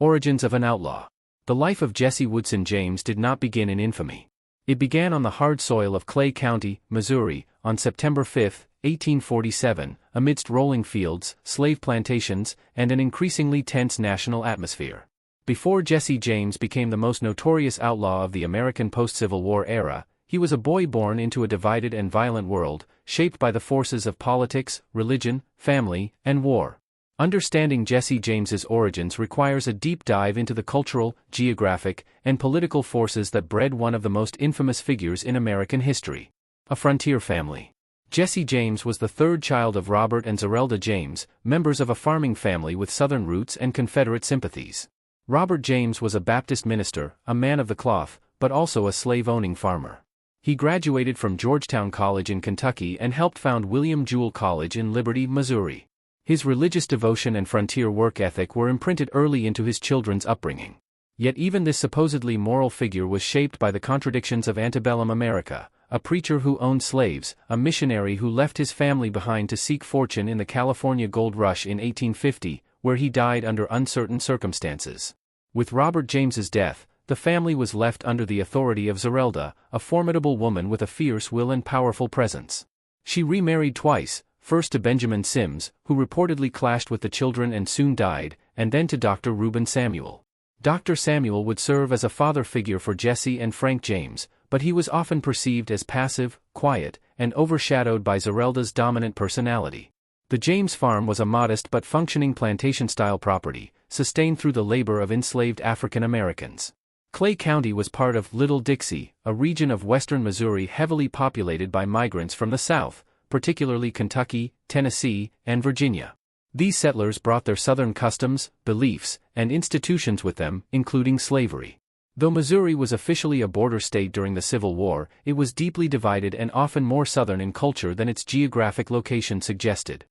Origins of an Outlaw. The life of Jesse Woodson James did not begin in infamy. It began on the hard soil of Clay County, Missouri, on September 5, 1847, amidst rolling fields, slave plantations, and an increasingly tense national atmosphere. Before Jesse James became the most notorious outlaw of the American post-Civil War era, he was a boy born into a divided and violent world, shaped by the forces of politics, religion, family, and war. Understanding Jesse James's origins requires a deep dive into the cultural, geographic, and political forces that bred one of the most infamous figures in American history. A frontier family. Jesse James was the third child of Robert and Zerelda James, members of a farming family with Southern roots and Confederate sympathies. Robert James was a Baptist minister, a man of the cloth, but also a slave-owning farmer. He graduated from Georgetown College in Kentucky and helped found William Jewell College in Liberty, Missouri. His religious devotion and frontier work ethic were imprinted early into his children's upbringing. Yet even this supposedly moral figure was shaped by the contradictions of antebellum America, a preacher who owned slaves, a missionary who left his family behind to seek fortune in the California gold rush in 1850, where he died under uncertain circumstances. With Robert James's death, the family was left under the authority of Zerelda, a formidable woman with a fierce will and powerful presence. She remarried twice, first to Benjamin Sims, who reportedly clashed with the children and soon died, and then to Dr. Reuben Samuel. Dr. Samuel would serve as a father figure for Jesse and Frank James, but he was often perceived as passive, quiet, and overshadowed by Zerelda's dominant personality. The James farm was a modest but functioning plantation-style property, sustained through the labor of enslaved African Americans. Clay County was part of Little Dixie, a region of western Missouri heavily populated by migrants from the South, particularly Kentucky, Tennessee, and Virginia. These settlers brought their Southern customs, beliefs, and institutions with them, including slavery. Though Missouri was officially a border state during the Civil War, it was deeply divided and often more Southern in culture than its geographic location suggested.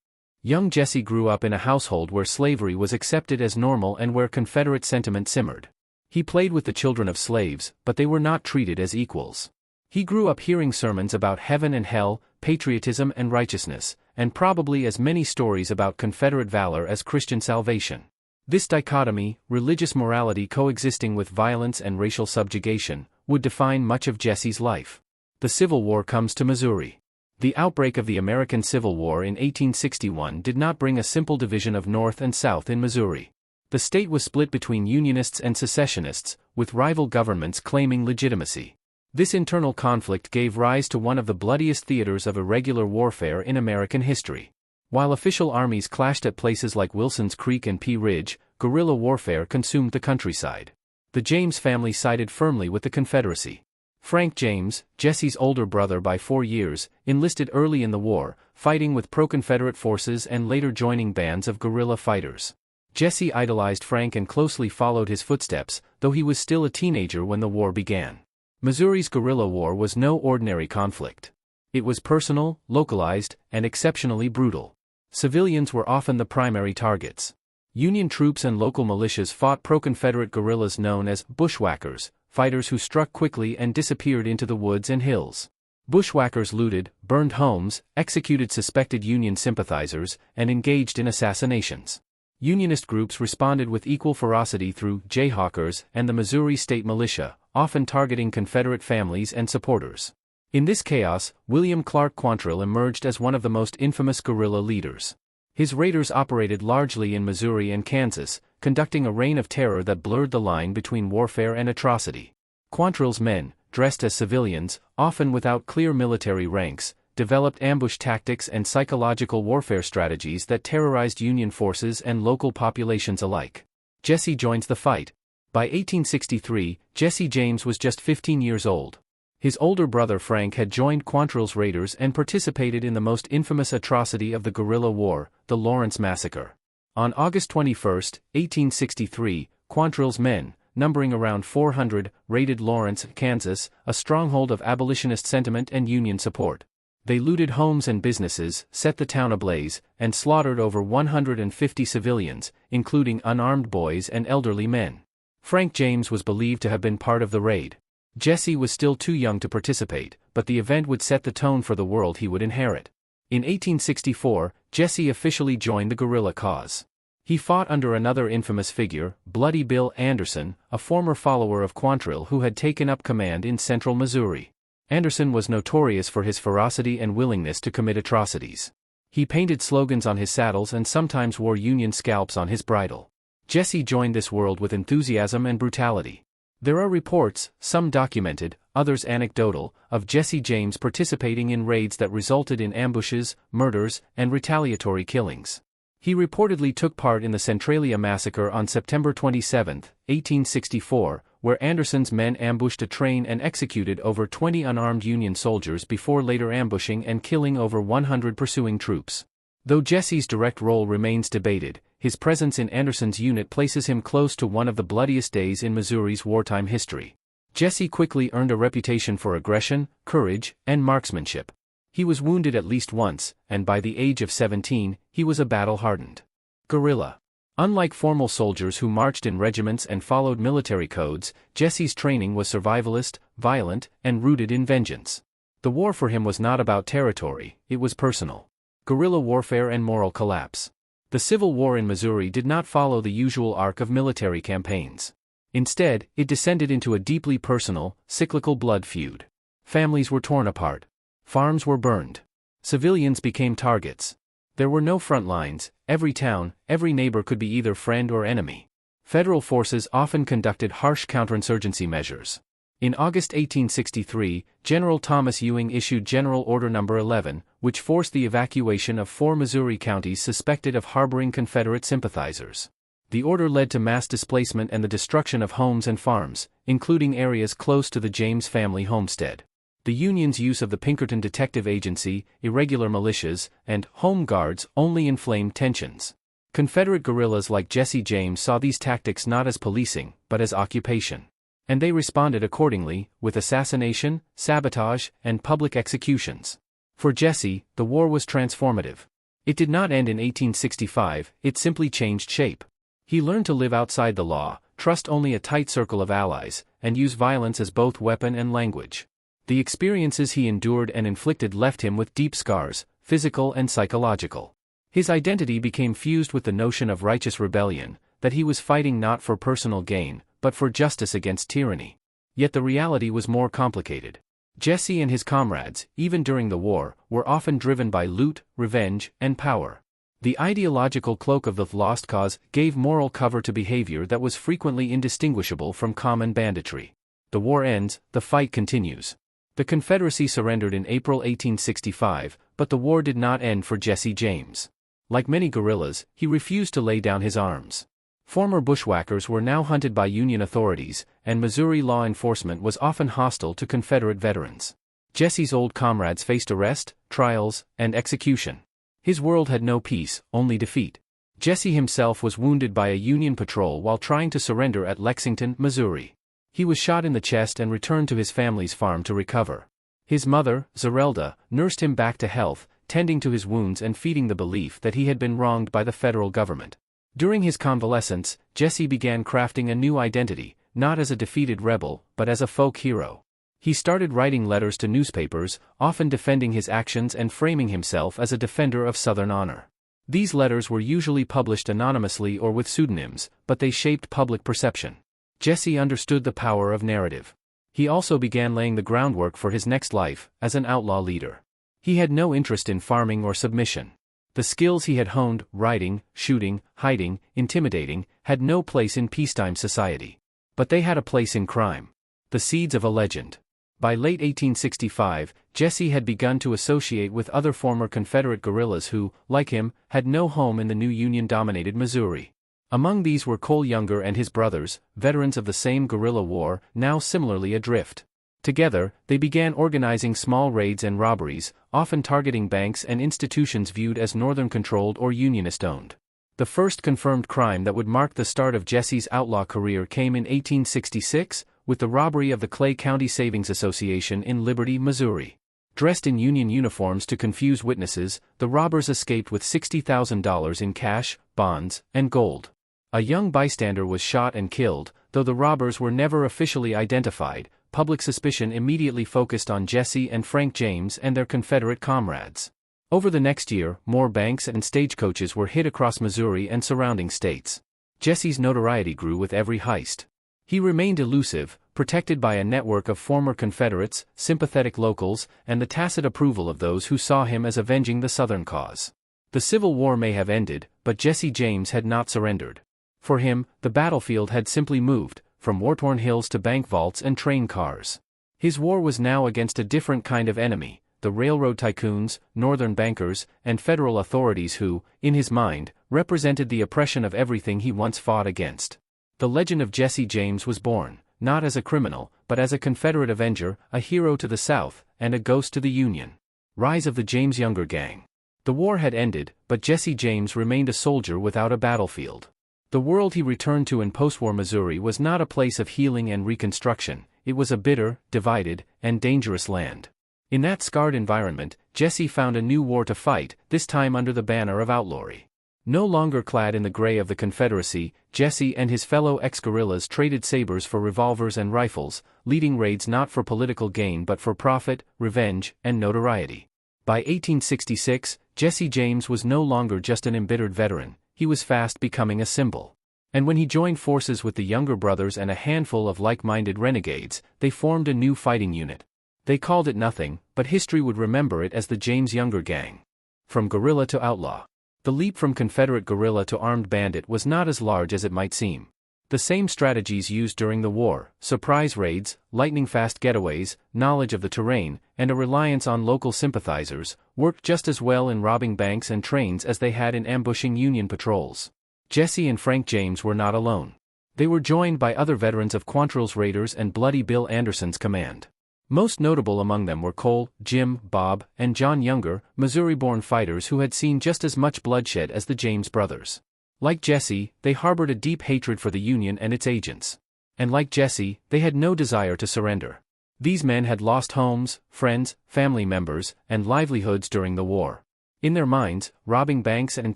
Young Jesse grew up in a household where slavery was accepted as normal and where Confederate sentiment simmered. He played with the children of slaves, but they were not treated as equals. He grew up hearing sermons about heaven and hell, patriotism and righteousness, and probably as many stories about Confederate valor as Christian salvation. This dichotomy, religious morality coexisting with violence and racial subjugation, would define much of Jesse's life. The Civil War comes to Missouri. The outbreak of the American Civil War in 1861 did not bring a simple division of North and South in Missouri. The state was split between Unionists and secessionists, with rival governments claiming legitimacy. This internal conflict gave rise to one of the bloodiest theaters of irregular warfare in American history. While official armies clashed at places like Wilson's Creek and Pea Ridge, guerrilla warfare consumed the countryside. The James family sided firmly with the Confederacy. Frank James, Jesse's older brother by 4 years, enlisted early in the war, fighting with pro-Confederate forces and later joining bands of guerrilla fighters. Jesse idolized Frank and closely followed his footsteps, though he was still a teenager when the war began. Missouri's guerrilla war was no ordinary conflict. It was personal, localized, and exceptionally brutal. Civilians were often the primary targets. Union troops and local militias fought pro-Confederate guerrillas known as bushwhackers, fighters who struck quickly and disappeared into the woods and hills. Bushwhackers looted, burned homes, executed suspected Union sympathizers, and engaged in assassinations. Unionist groups responded with equal ferocity through Jayhawkers and the Missouri State Militia, often targeting Confederate families and supporters. In this chaos, William Clark Quantrill emerged as one of the most infamous guerrilla leaders. His raiders operated largely in Missouri and Kansas, conducting a reign of terror that blurred the line between warfare and atrocity. Quantrill's men, dressed as civilians, often without clear military ranks, developed ambush tactics and psychological warfare strategies that terrorized Union forces and local populations alike. Jesse joins the fight. By 1863, Jesse James was just 15 years old. His older brother Frank had joined Quantrill's raiders and participated in the most infamous atrocity of the guerrilla war, the Lawrence Massacre. On August 21, 1863, Quantrill's men, numbering around 400, raided Lawrence, Kansas, a stronghold of abolitionist sentiment and Union support. They looted homes and businesses, set the town ablaze, and slaughtered over 150 civilians, including unarmed boys and elderly men. Frank James was believed to have been part of the raid. Jesse was still too young to participate, but the event would set the tone for the world he would inherit. In 1864, Jesse officially joined the guerrilla cause. He fought under another infamous figure, Bloody Bill Anderson, a former follower of Quantrill who had taken up command in central Missouri. Anderson was notorious for his ferocity and willingness to commit atrocities. He painted slogans on his saddles and sometimes wore Union scalps on his bridle. Jesse joined this world with enthusiasm and brutality. There are reports, some documented, others anecdotal, of Jesse James participating in raids that resulted in ambushes, murders, and retaliatory killings. He reportedly took part in the Centralia massacre on September 27, 1864, where Anderson's men ambushed a train and executed over 20 unarmed Union soldiers before later ambushing and killing over 100 pursuing troops. Though Jesse's direct role remains debated, his presence in Anderson's unit places him close to one of the bloodiest days in Missouri's wartime history. Jesse quickly earned a reputation for aggression, courage, and marksmanship. He was wounded at least once, and by the age of 17, he was a battle-hardened guerrilla. Unlike formal soldiers who marched in regiments and followed military codes, Jesse's training was survivalist, violent, and rooted in vengeance. The war for him was not about territory, it was personal. Guerrilla warfare and moral collapse. The Civil War in Missouri did not follow the usual arc of military campaigns. Instead, it descended into a deeply personal, cyclical blood feud. Families were torn apart. Farms were burned. Civilians became targets. There were no front lines. Every town, every neighbor could be either friend or enemy. Federal forces often conducted harsh counterinsurgency measures. In August 1863, General Thomas Ewing issued General Order No. 11, which forced the evacuation of 4 Missouri counties suspected of harboring Confederate sympathizers. The order led to mass displacement and the destruction of homes and farms, including areas close to the James family homestead. The Union's use of the Pinkerton Detective Agency, irregular militias, and home guards only inflamed tensions. Confederate guerrillas like Jesse James saw these tactics not as policing, but as occupation. And they responded accordingly, with assassination, sabotage, and public executions. For Jesse, the war was transformative. It did not end in 1865, it simply changed shape. He learned to live outside the law, trust only a tight circle of allies, and use violence as both weapon and language. The experiences he endured and inflicted left him with deep scars, physical and psychological. His identity became fused with the notion of righteous rebellion, that he was fighting not for personal gain, but for justice against tyranny. Yet the reality was more complicated. Jesse and his comrades, even during the war, were often driven by loot, revenge, and power. The ideological cloak of the lost cause gave moral cover to behavior that was frequently indistinguishable from common banditry. The war ends, the fight continues. The Confederacy surrendered in April 1865, but the war did not end for Jesse James. Like many guerrillas, he refused to lay down his arms. Former bushwhackers were now hunted by Union authorities, and Missouri law enforcement was often hostile to Confederate veterans. Jesse's old comrades faced arrest, trials, and execution. His world had no peace, only defeat. Jesse himself was wounded by a Union patrol while trying to surrender at Lexington, Missouri. He was shot in the chest and returned to his family's farm to recover. His mother, Zerelda, nursed him back to health, tending to his wounds and feeding the belief that he had been wronged by the federal government. During his convalescence, Jesse began crafting a new identity, not as a defeated rebel, but as a folk hero. He started writing letters to newspapers, often defending his actions and framing himself as a defender of Southern honor. These letters were usually published anonymously or with pseudonyms, but they shaped public perception. Jesse understood the power of narrative. He also began laying the groundwork for his next life, as an outlaw leader. He had no interest in farming or submission. The skills he had honed, writing, shooting, hiding, intimidating, had no place in peacetime society. But they had a place in crime. The seeds of a legend. By late 1865, Jesse had begun to associate with other former Confederate guerrillas who, like him, had no home in the new Union-dominated Missouri. Among these were Cole Younger and his brothers, veterans of the same guerrilla war, now similarly adrift. Together, they began organizing small raids and robberies, often targeting banks and institutions viewed as Northern-controlled or Unionist-owned. The first confirmed crime that would mark the start of Jesse's outlaw career came in 1866, with the robbery of the Clay County Savings Association in Liberty, Missouri. Dressed in Union uniforms to confuse witnesses, the robbers escaped with $60,000 in cash, bonds, and gold. A young bystander was shot and killed, though the robbers were never officially identified. Public suspicion immediately focused on Jesse and Frank James and their Confederate comrades. Over the next year, more banks and stagecoaches were hit across Missouri and surrounding states. Jesse's notoriety grew with every heist. He remained elusive, protected by a network of former Confederates, sympathetic locals, and the tacit approval of those who saw him as avenging the Southern cause. The Civil War may have ended, but Jesse James had not surrendered. For him, the battlefield had simply moved, from war-torn hills to bank vaults and train cars. His war was now against a different kind of enemy, the railroad tycoons, northern bankers, and federal authorities who, in his mind, represented the oppression of everything he once fought against. The legend of Jesse James was born, not as a criminal, but as a Confederate avenger, a hero to the South, and a ghost to the Union. Rise of the James Younger Gang. The war had ended, but Jesse James remained a soldier without a battlefield. The world he returned to in post-war Missouri was not a place of healing and reconstruction, it was a bitter, divided, and dangerous land. In that scarred environment, Jesse found a new war to fight, this time under the banner of outlawry. No longer clad in the gray of the Confederacy, Jesse and his fellow ex-guerrillas traded sabers for revolvers and rifles, leading raids not for political gain but for profit, revenge, and notoriety. By 1866, Jesse James was no longer just an embittered veteran, he was fast becoming a symbol. And when he joined forces with the younger brothers and a handful of like-minded renegades, they formed a new fighting unit. They called it nothing, but history would remember it as the James Younger Gang. From guerrilla to outlaw. The leap from Confederate guerrilla to armed bandit was not as large as it might seem. The same strategies used during the war, surprise raids, lightning-fast getaways, knowledge of the terrain, and a reliance on local sympathizers, worked just as well in robbing banks and trains as they had in ambushing Union patrols. Jesse and Frank James were not alone. They were joined by other veterans of Quantrill's Raiders and Bloody Bill Anderson's command. Most notable among them were Cole, Jim, Bob, and John Younger, Missouri-born fighters who had seen just as much bloodshed as the James brothers. Like Jesse, they harbored a deep hatred for the Union and its agents. And like Jesse, they had no desire to surrender. These men had lost homes, friends, family members, and livelihoods during the war. In their minds, robbing banks and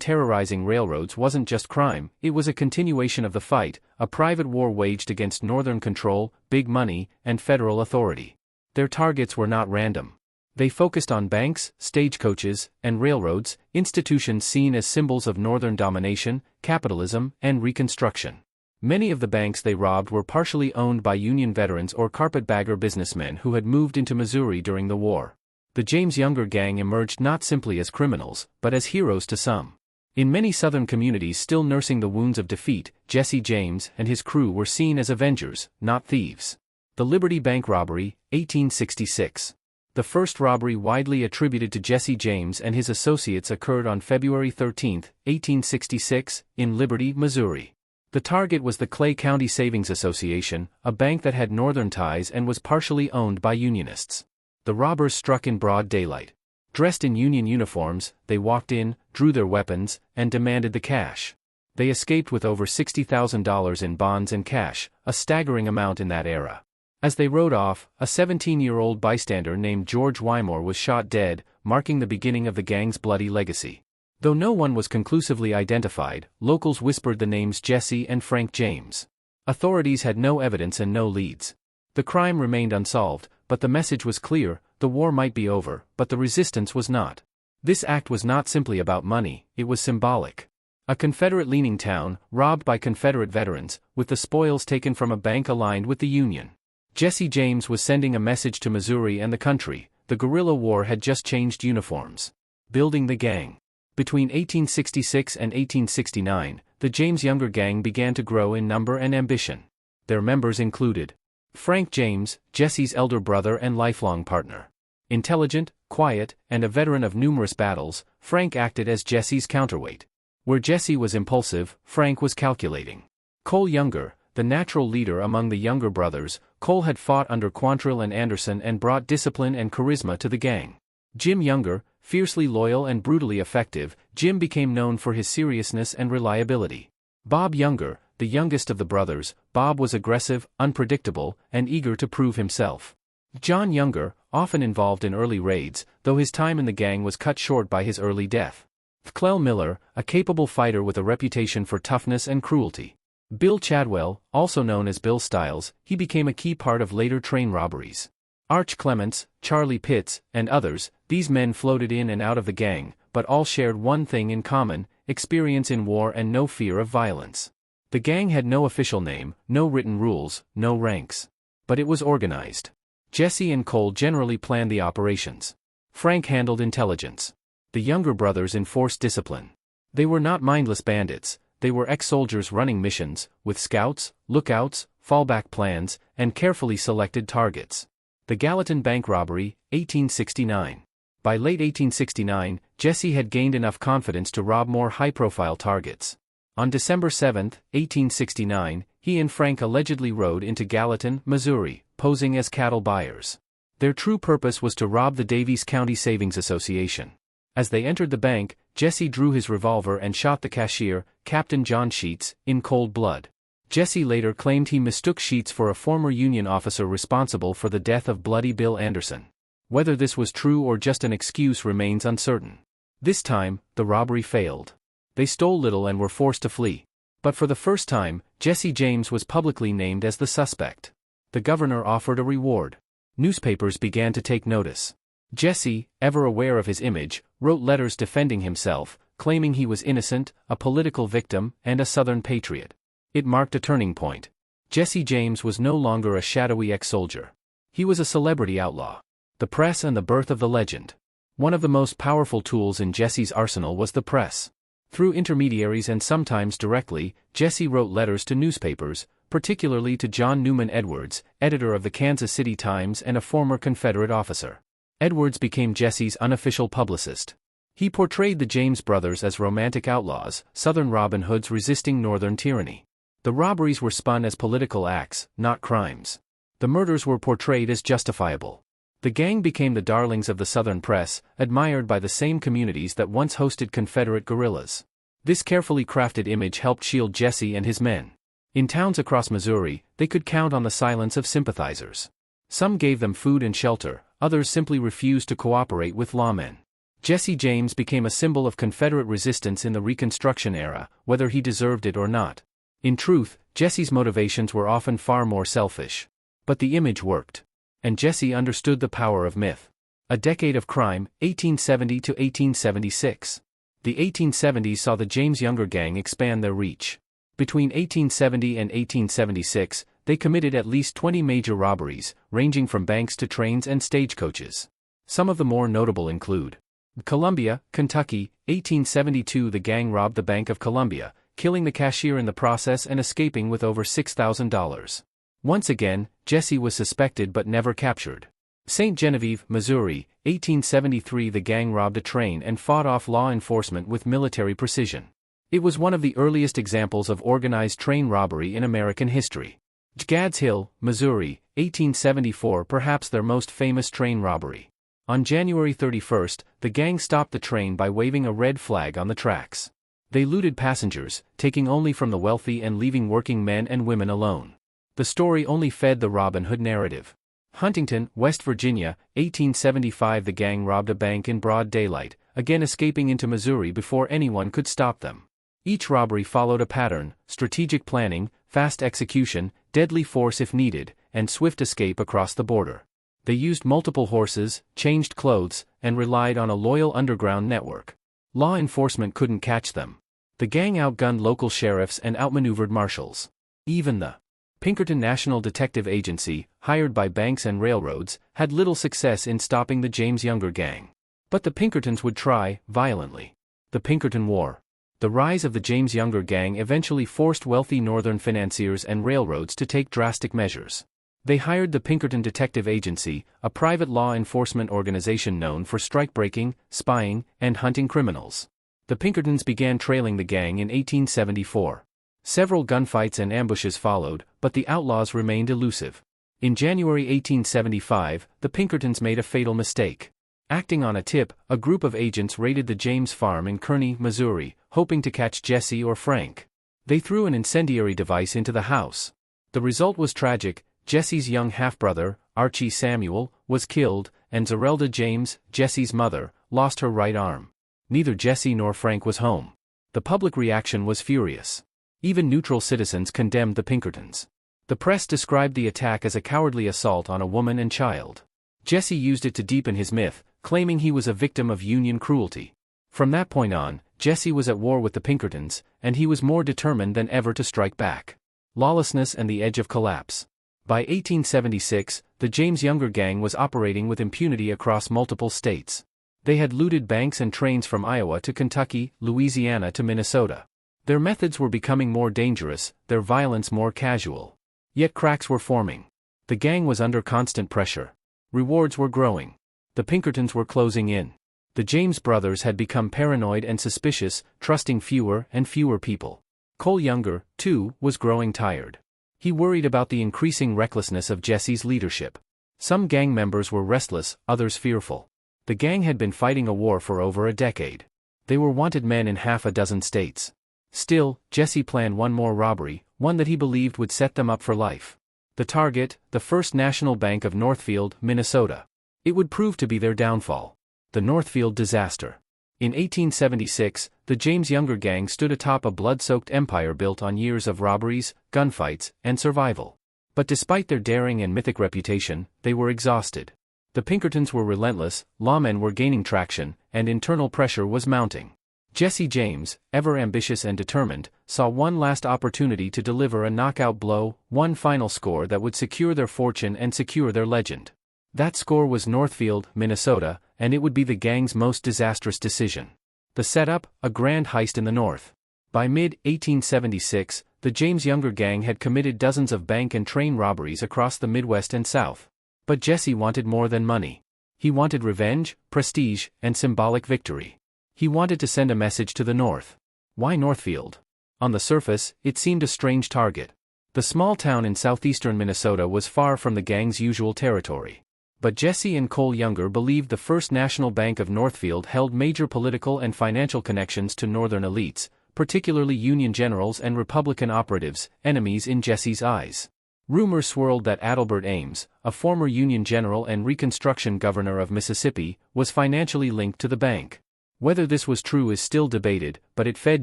terrorizing railroads wasn't just crime, it was a continuation of the fight, a private war waged against Northern control, big money, and federal authority. Their targets were not random. They focused on banks, stagecoaches, and railroads, institutions seen as symbols of Northern domination, capitalism, and Reconstruction. Many of the banks they robbed were partially owned by Union veterans or carpetbagger businessmen who had moved into Missouri during the war. The James Younger Gang emerged not simply as criminals, but as heroes to some. In many Southern communities still nursing the wounds of defeat, Jesse James and his crew were seen as avengers, not thieves. The Liberty Bank Robbery, 1866. The first robbery widely attributed to Jesse James and his associates occurred on February 13, 1866, in Liberty, Missouri. The target was the Clay County Savings Association, a bank that had Northern ties and was partially owned by Unionists. The robbers struck in broad daylight. Dressed in Union uniforms, they walked in, drew their weapons, and demanded the cash. They escaped with over $60,000 in bonds and cash, a staggering amount in that era. As they rode off, a 17-year-old bystander named George Wymore was shot dead, marking the beginning of the gang's bloody legacy. Though no one was conclusively identified, locals whispered the names Jesse and Frank James. Authorities had no evidence and no leads. The crime remained unsolved, but the message was clear: the war might be over, but the resistance was not. This act was not simply about money, it was symbolic. A Confederate-leaning town, robbed by Confederate veterans, with the spoils taken from a bank aligned with the Union. Jesse James was sending a message to Missouri and the country: the guerrilla war had just changed uniforms. Building the gang. Between 1866 and 1869, the James Younger Gang began to grow in number and ambition. Their members included Frank James, Jesse's elder brother and lifelong partner. Intelligent, quiet, and a veteran of numerous battles, Frank acted as Jesse's counterweight. Where Jesse was impulsive, Frank was calculating. Cole Younger, the natural leader among the younger brothers, Cole had fought under Quantrill and Anderson and brought discipline and charisma to the gang. Jim Younger, fiercely loyal and brutally effective, Jim became known for his seriousness and reliability. Bob Younger, the youngest of the brothers, Bob was aggressive, unpredictable, and eager to prove himself. John Younger, often involved in early raids, though his time in the gang was cut short by his early death. Clell Miller, a capable fighter with a reputation for toughness and cruelty. Bill Chadwell, also known as Bill Stiles, he became a key part of later train robberies. Arch Clements, Charlie Pitts, and others, these men floated in and out of the gang, but all shared one thing in common: experience in war and no fear of violence. The gang had no official name, no written rules, no ranks. But it was organized. Jesse and Cole generally planned the operations. Frank handled intelligence. The younger brothers enforced discipline. They were not mindless bandits, they were ex-soldiers running missions, with scouts, lookouts, fallback plans, and carefully selected targets. The Gallatin Bank robbery, 1869. By late 1869, Jesse had gained enough confidence to rob more high-profile targets. On December 7, 1869, he and Frank allegedly rode into Gallatin, Missouri, posing as cattle buyers. Their true purpose was to rob the Daviess County Savings Association. As they entered the bank, Jesse drew his revolver and shot the cashier, Captain John Sheets, in cold blood. Jesse later claimed he mistook Sheets for a former Union officer responsible for the death of Bloody Bill Anderson. Whether this was true or just an excuse remains uncertain. This time, the robbery failed. They stole little and were forced to flee. But for the first time, Jesse James was publicly named as the suspect. The governor offered a reward. Newspapers began to take notice. Jesse, ever aware of his image, wrote letters defending himself, claiming he was innocent, a political victim, and a Southern patriot. It marked a turning point. Jesse James was no longer a shadowy ex-soldier. He was a celebrity outlaw. The press and the birth of the legend. One of the most powerful tools in Jesse's arsenal was the press. Through intermediaries and sometimes directly, Jesse wrote letters to newspapers, particularly to John Newman Edwards, editor of the Kansas City Times and a former Confederate officer. Edwards became Jesse's unofficial publicist. He portrayed the James brothers as romantic outlaws, Southern Robin Hoods resisting Northern tyranny. The robberies were spun as political acts, not crimes. The murders were portrayed as justifiable. The gang became the darlings of the Southern press, admired by the same communities that once hosted Confederate guerrillas. This carefully crafted image helped shield Jesse and his men. In towns across Missouri, they could count on the silence of sympathizers. Some gave them food and shelter, others simply refused to cooperate with lawmen. Jesse James became a symbol of Confederate resistance in the Reconstruction era, whether he deserved it or not. In truth, Jesse's motivations were often far more selfish. But the image worked. And Jesse understood the power of myth. A decade of crime, 1870 to 1876. The 1870s saw the James Younger gang expand their reach. Between 1870 and 1876, they committed at least 20 major robberies, ranging from banks to trains and stagecoaches. Some of the more notable include Columbia, Kentucky, 1872. The gang robbed the Bank of Columbia, killing the cashier in the process and escaping with over $6,000. Once again, Jesse was suspected but never captured. St. Genevieve, Missouri, 1873. The gang robbed a train and fought off law enforcement with military precision. It was one of the earliest examples of organized train robbery in American history. Gads Hill, Missouri, 1874. Perhaps their most famous train robbery. On January 31, the gang stopped the train by waving a red flag on the tracks. They looted passengers, taking only from the wealthy and leaving working men and women alone. The story only fed the Robin Hood narrative. Huntington, West Virginia, 1875. The gang robbed a bank in broad daylight, again escaping into Missouri before anyone could stop them. Each robbery followed a pattern: strategic planning, fast execution, deadly force if needed, and swift escape across the border. They used multiple horses, changed clothes, and relied on a loyal underground network. Law enforcement couldn't catch them. The gang outgunned local sheriffs and outmaneuvered marshals. Even the Pinkerton National Detective Agency, hired by banks and railroads, had little success in stopping the James Younger gang. But the Pinkertons would try, violently. The Pinkerton War. The rise of the James Younger gang eventually forced wealthy Northern financiers and railroads to take drastic measures. They hired the Pinkerton Detective Agency, a private law enforcement organization known for strikebreaking, spying, and hunting criminals. The Pinkertons began trailing the gang in 1874. Several gunfights and ambushes followed, but the outlaws remained elusive. In January 1875, the Pinkertons made a fatal mistake. Acting on a tip, a group of agents raided the James farm in Kearney, Missouri, hoping to catch Jesse or Frank. They threw an incendiary device into the house. The result was tragic. Jesse's young half-brother, Archie Samuel, was killed, and Zerelda James, Jesse's mother, lost her right arm. Neither Jesse nor Frank was home. The public reaction was furious. Even neutral citizens condemned the Pinkertons. The press described the attack as a cowardly assault on a woman and child. Jesse used it to deepen his myth, claiming he was a victim of Union cruelty. From that point on, Jesse was at war with the Pinkertons, and he was more determined than ever to strike back. Lawlessness and the edge of collapse. By 1876, the James Younger gang was operating with impunity across multiple states. They had looted banks and trains from Iowa to Kentucky, Louisiana to Minnesota. Their methods were becoming more dangerous, their violence more casual. Yet cracks were forming. The gang was under constant pressure. Rewards were growing. The Pinkertons were closing in. The James brothers had become paranoid and suspicious, trusting fewer and fewer people. Cole Younger, too, was growing tired. He worried about the increasing recklessness of Jesse's leadership. Some gang members were restless, others fearful. The gang had been fighting a war for over a decade. They were wanted men in half a dozen states. Still, Jesse planned one more robbery, one that he believed would set them up for life. The target, the First National Bank of Northfield, Minnesota. It would prove to be their downfall. The Northfield disaster. In 1876, the James Younger gang stood atop a blood-soaked empire built on years of robberies, gunfights, and survival. But despite their daring and mythic reputation, they were exhausted. The Pinkertons were relentless, lawmen were gaining traction, and internal pressure was mounting. Jesse James, ever ambitious and determined, saw one last opportunity to deliver a knockout blow, one final score that would secure their fortune and secure their legend. That score was Northfield, Minnesota, and it would be the gang's most disastrous decision. The setup, a grand heist in the north. By mid-1876, the James Younger gang had committed dozens of bank and train robberies across the Midwest and South. But Jesse wanted more than money. He wanted revenge, prestige, and symbolic victory. He wanted to send a message to the North. Why Northfield? On the surface, it seemed a strange target. The small town in southeastern Minnesota was far from the gang's usual territory. But Jesse and Cole Younger believed the First National Bank of Northfield held major political and financial connections to northern elites, particularly Union generals and Republican operatives, enemies in Jesse's eyes. Rumors swirled that Adelbert Ames, a former Union general and Reconstruction governor of Mississippi, was financially linked to the bank. Whether this was true is still debated, but it fed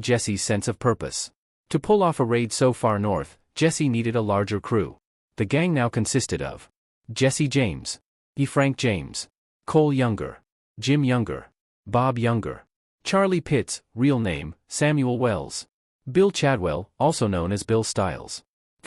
Jesse's sense of purpose. To pull off a raid so far north, Jesse needed a larger crew. The gang now consisted of Jesse James, Frank James, Cole Younger, Jim Younger, Bob Younger, Charlie Pitts, real name, Samuel Wells, Bill Chadwell, also known as Bill Stiles,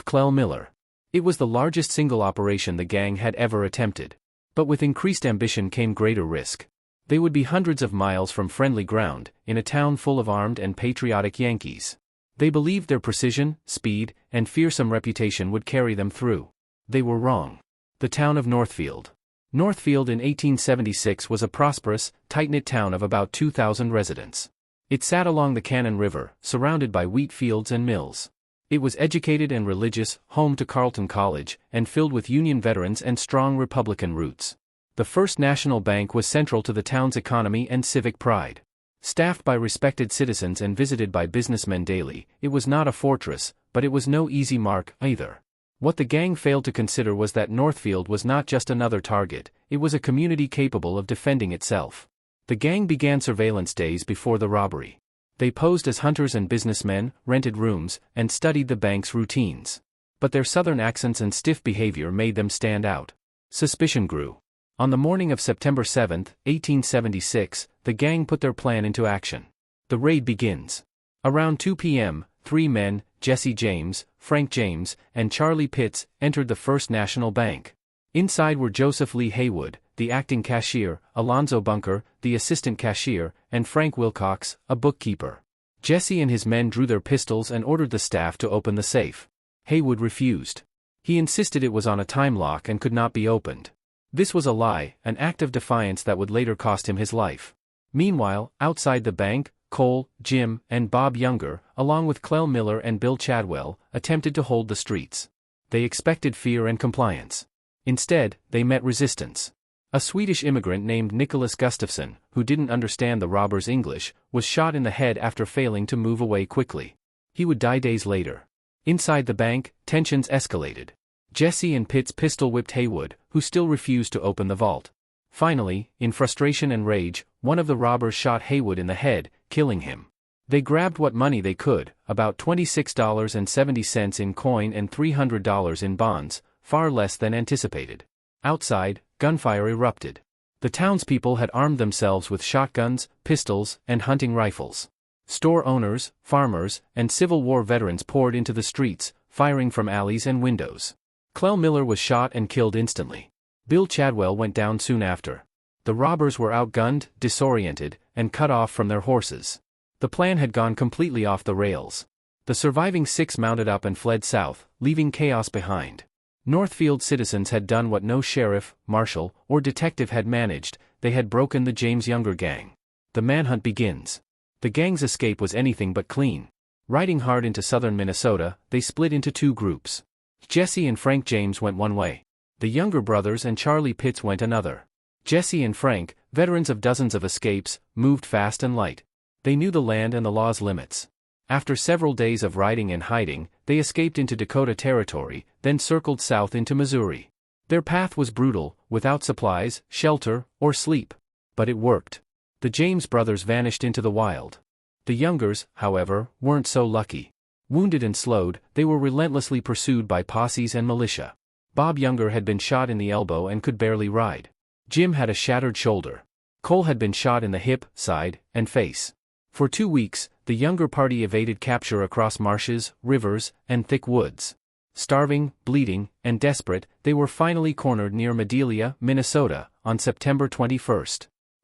Clell Miller. It was the largest single operation the gang had ever attempted. But with increased ambition came greater risk. They would be hundreds of miles from friendly ground, in a town full of armed and patriotic Yankees. They believed their precision, speed, and fearsome reputation would carry them through. They were wrong. The town of Northfield. Northfield in 1876 was a prosperous, tight-knit town of about 2,000 residents. It sat along the Cannon River, surrounded by wheat fields and mills. It was educated and religious, home to Carleton College, and filled with Union veterans and strong Republican roots. The First National Bank was central to the town's economy and civic pride. Staffed by respected citizens and visited by businessmen daily, it was not a fortress, but it was no easy mark, either. What the gang failed to consider was that Northfield was not just another target, it was a community capable of defending itself. The gang began surveillance days before the robbery. They posed as hunters and businessmen, rented rooms, and studied the bank's routines. But their southern accents and stiff behavior made them stand out. Suspicion grew. On the morning of September 7, 1876, the gang put their plan into action. The raid begins. Around 2 p.m., 3 men, Jesse James, Frank James, and Charlie Pitts, entered the First National Bank. Inside were Joseph Lee Haywood, the acting cashier, Alonzo Bunker, the assistant cashier, and Frank Wilcox, a bookkeeper. Jesse and his men drew their pistols and ordered the staff to open the safe. Haywood refused. He insisted it was on a time lock and could not be opened. This was a lie, an act of defiance that would later cost him his life. Meanwhile, outside the bank, Cole, Jim, and Bob Younger, along with Clell Miller and Bill Chadwell, attempted to hold the streets. They expected fear and compliance. Instead, they met resistance. A Swedish immigrant named Nicholas Gustafsson, who didn't understand the robbers' English, was shot in the head after failing to move away quickly. He would die days later. Inside the bank, tensions escalated. Jesse and Pitts pistol-whipped Haywood, who still refused to open the vault. Finally, in frustration and rage, one of the robbers shot Haywood in the head, killing him. They grabbed what money they could, about $26.70 in coin and $300 in bonds, far less than anticipated. Outside, gunfire erupted. The townspeople had armed themselves with shotguns, pistols, and hunting rifles. Store owners, farmers, and Civil War veterans poured into the streets, firing from alleys and windows. Clell Miller was shot and killed instantly. Bill Chadwell went down soon after. The robbers were outgunned, disoriented, and cut off from their horses. The plan had gone completely off the rails. The surviving 6 mounted up and fled south, leaving chaos behind. Northfield citizens had done what no sheriff, marshal, or detective had managed. They had broken the James Younger gang. The manhunt begins. The gang's escape was anything but clean. Riding hard into southern Minnesota, they split into 2 groups. Jesse and Frank James went one way. The Younger brothers and Charlie Pitts went another. Jesse and Frank, veterans of dozens of escapes, moved fast and light. They knew the land and the law's limits. After several days of riding and hiding, they escaped into Dakota Territory, then circled south into Missouri. Their path was brutal, without supplies, shelter, or sleep. But it worked. The James brothers vanished into the wild. The Youngers, however, weren't so lucky. Wounded and slowed, they were relentlessly pursued by posses and militia. Bob Younger had been shot in the elbow and could barely ride. Jim had a shattered shoulder. Cole had been shot in the hip, side, and face. For 2 weeks, the Younger party evaded capture across marshes, rivers, and thick woods. Starving, bleeding, and desperate, they were finally cornered near Madelia, Minnesota, on September 21.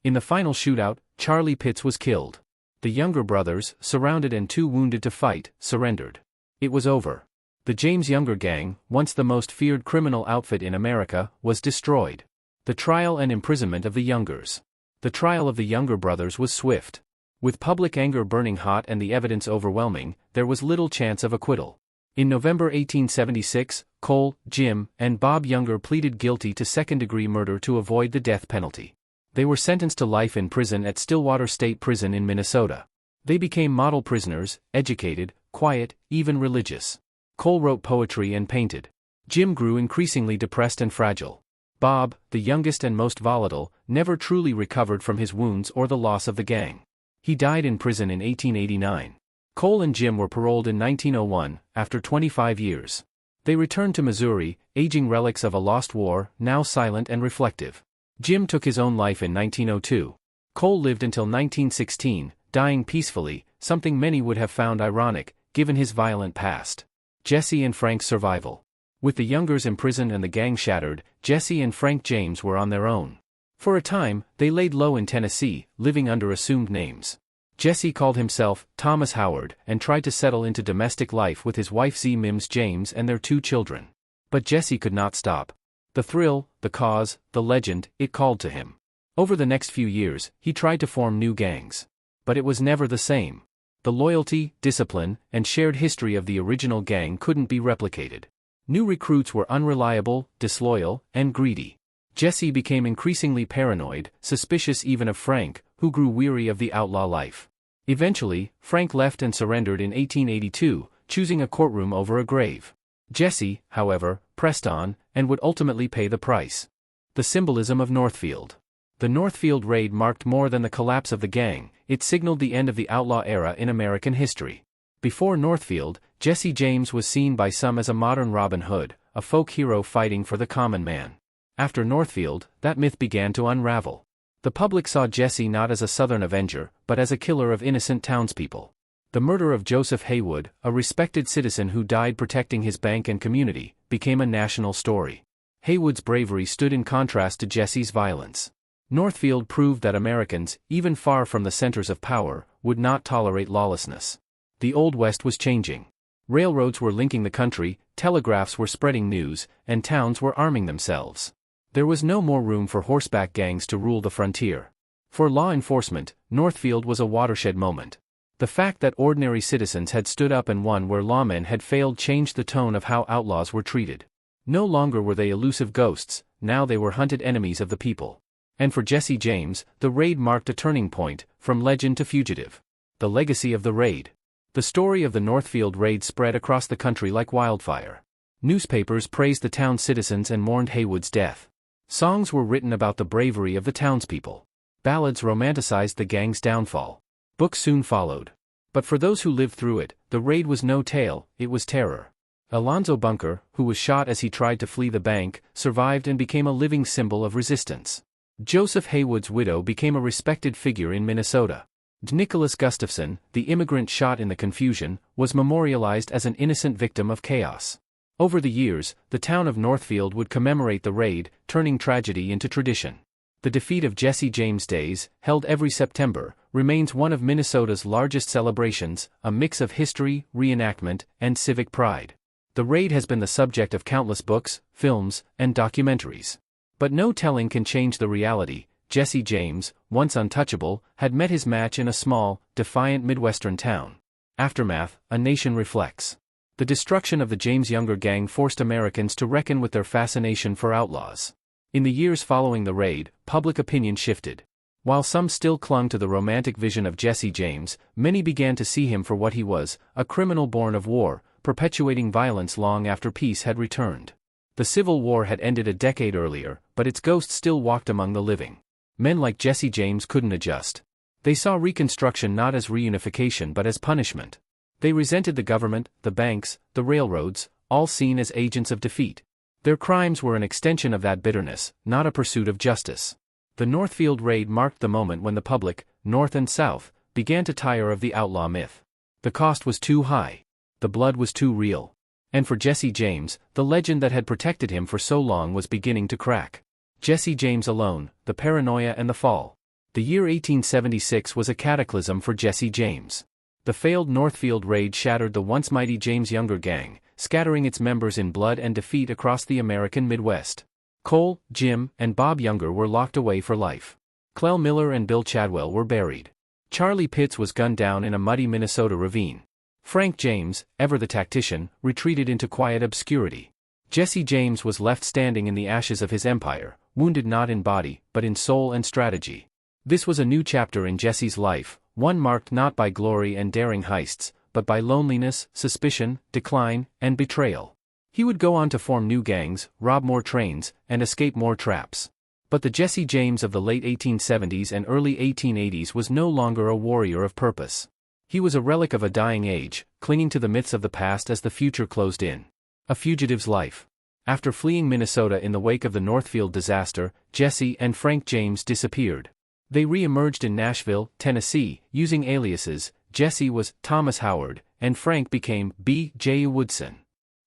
In the final shootout, Charlie Pitts was killed. The Younger brothers, surrounded and too wounded to fight, surrendered. It was over. The James Younger gang, once the most feared criminal outfit in America, was destroyed. The trial and imprisonment of the Youngers. The trial of the Younger brothers was swift. With public anger burning hot and the evidence overwhelming, there was little chance of acquittal. In November 1876, Cole, Jim, and Bob Younger pleaded guilty to second-degree murder to avoid the death penalty. They were sentenced to life in prison at Stillwater State Prison in Minnesota. They became model prisoners, educated, quiet, even religious. Cole wrote poetry and painted. Jim grew increasingly depressed and fragile. Bob, the youngest and most volatile, never truly recovered from his wounds or the loss of the gang. He died in prison in 1889. Cole and Jim were paroled in 1901, after 25 years. They returned to Missouri, aging relics of a lost war, now silent and reflective. Jim took his own life in 1902. Cole lived until 1916, dying peacefully, something many would have found ironic, given his violent past. Jesse and Frank's survival. With the Youngers imprisoned and the gang shattered, Jesse and Frank James were on their own. For a time, they laid low in Tennessee, living under assumed names. Jesse called himself Thomas Howard and tried to settle into domestic life with his wife Z. Mims James and their 2 children. But Jesse could not stop. The thrill, the cause, the legend, it called to him. Over the next few years, he tried to form new gangs. But it was never the same. The loyalty, discipline, and shared history of the original gang couldn't be replicated. New recruits were unreliable, disloyal, and greedy. Jesse became increasingly paranoid, suspicious even of Frank, who grew weary of the outlaw life. Eventually, Frank left and surrendered in 1882, choosing a courtroom over a grave. Jesse, however, pressed on, and would ultimately pay the price. The symbolism of Northfield. The Northfield raid marked more than the collapse of the gang, it signaled the end of the outlaw era in American history. Before Northfield, Jesse James was seen by some as a modern Robin Hood, a folk hero fighting for the common man. After Northfield, that myth began to unravel. The public saw Jesse not as a Southern avenger, but as a killer of innocent townspeople. The murder of Joseph Haywood, a respected citizen who died protecting his bank and community, became a national story. Haywood's bravery stood in contrast to Jesse's violence. Northfield proved that Americans, even far from the centers of power, would not tolerate lawlessness. The Old West was changing. Railroads were linking the country, telegraphs were spreading news, and towns were arming themselves. There was no more room for horseback gangs to rule the frontier. For law enforcement, Northfield was a watershed moment. The fact that ordinary citizens had stood up and won where lawmen had failed changed the tone of how outlaws were treated. No longer were they elusive ghosts, now they were hunted enemies of the people. And for Jesse James, the raid marked a turning point, from legend to fugitive. The legacy of the raid. The story of the Northfield raid spread across the country like wildfire. Newspapers praised the town's citizens and mourned Haywood's death. Songs were written about the bravery of the townspeople. Ballads romanticized the gang's downfall. Books soon followed. But for those who lived through it, the raid was no tale, it was terror. Alonzo Bunker, who was shot as he tried to flee the bank, survived and became a living symbol of resistance. Joseph Haywood's widow became a respected figure in Minnesota. Nicholas Gustafson, the immigrant shot in the confusion, was memorialized as an innocent victim of chaos. Over the years, the town of Northfield would commemorate the raid, turning tragedy into tradition. The defeat of Jesse James Days, held every September, remains one of Minnesota's largest celebrations, a mix of history, reenactment, and civic pride. The raid has been the subject of countless books, films, and documentaries. But no telling can change the reality. Jesse James, once untouchable, had met his match in a small, defiant Midwestern town. Aftermath, a nation reflects. The destruction of the James Younger gang forced Americans to reckon with their fascination for outlaws. In the years following the raid, public opinion shifted. While some still clung to the romantic vision of Jesse James, many began to see him for what he was, a criminal born of war, perpetuating violence long after peace had returned. The Civil War had ended a decade earlier, but its ghost still walked among the living. Men like Jesse James couldn't adjust. They saw Reconstruction not as reunification but as punishment. They resented the government, the banks, the railroads, all seen as agents of defeat. Their crimes were an extension of that bitterness, not a pursuit of justice. The Northfield raid marked the moment when the public, North and South, began to tire of the outlaw myth. The cost was too high. The blood was too real. And for Jesse James, the legend that had protected him for so long was beginning to crack. Jesse James alone, the paranoia and the fall. The year 1876 was a cataclysm for Jesse James. The failed Northfield raid shattered the once mighty James Younger gang, scattering its members in blood and defeat across the American Midwest. Cole, Jim, and Bob Younger were locked away for life. Clell Miller and Bill Chadwell were buried. Charlie Pitts was gunned down in a muddy Minnesota ravine. Frank James, ever the tactician, retreated into quiet obscurity. Jesse James was left standing in the ashes of his empire, wounded not in body, but in soul and strategy. This was a new chapter in Jesse's life, one marked not by glory and daring heists, but by loneliness, suspicion, decline, and betrayal. He would go on to form new gangs, rob more trains, and escape more traps. But the Jesse James of the late 1870s and early 1880s was no longer a warrior of purpose. He was a relic of a dying age, clinging to the myths of the past as the future closed in. A fugitive's life. After fleeing Minnesota in the wake of the Northfield disaster, Jesse and Frank James disappeared. They re-emerged in Nashville, Tennessee, using aliases. Jesse was Thomas Howard, and Frank became B. J. Woodson.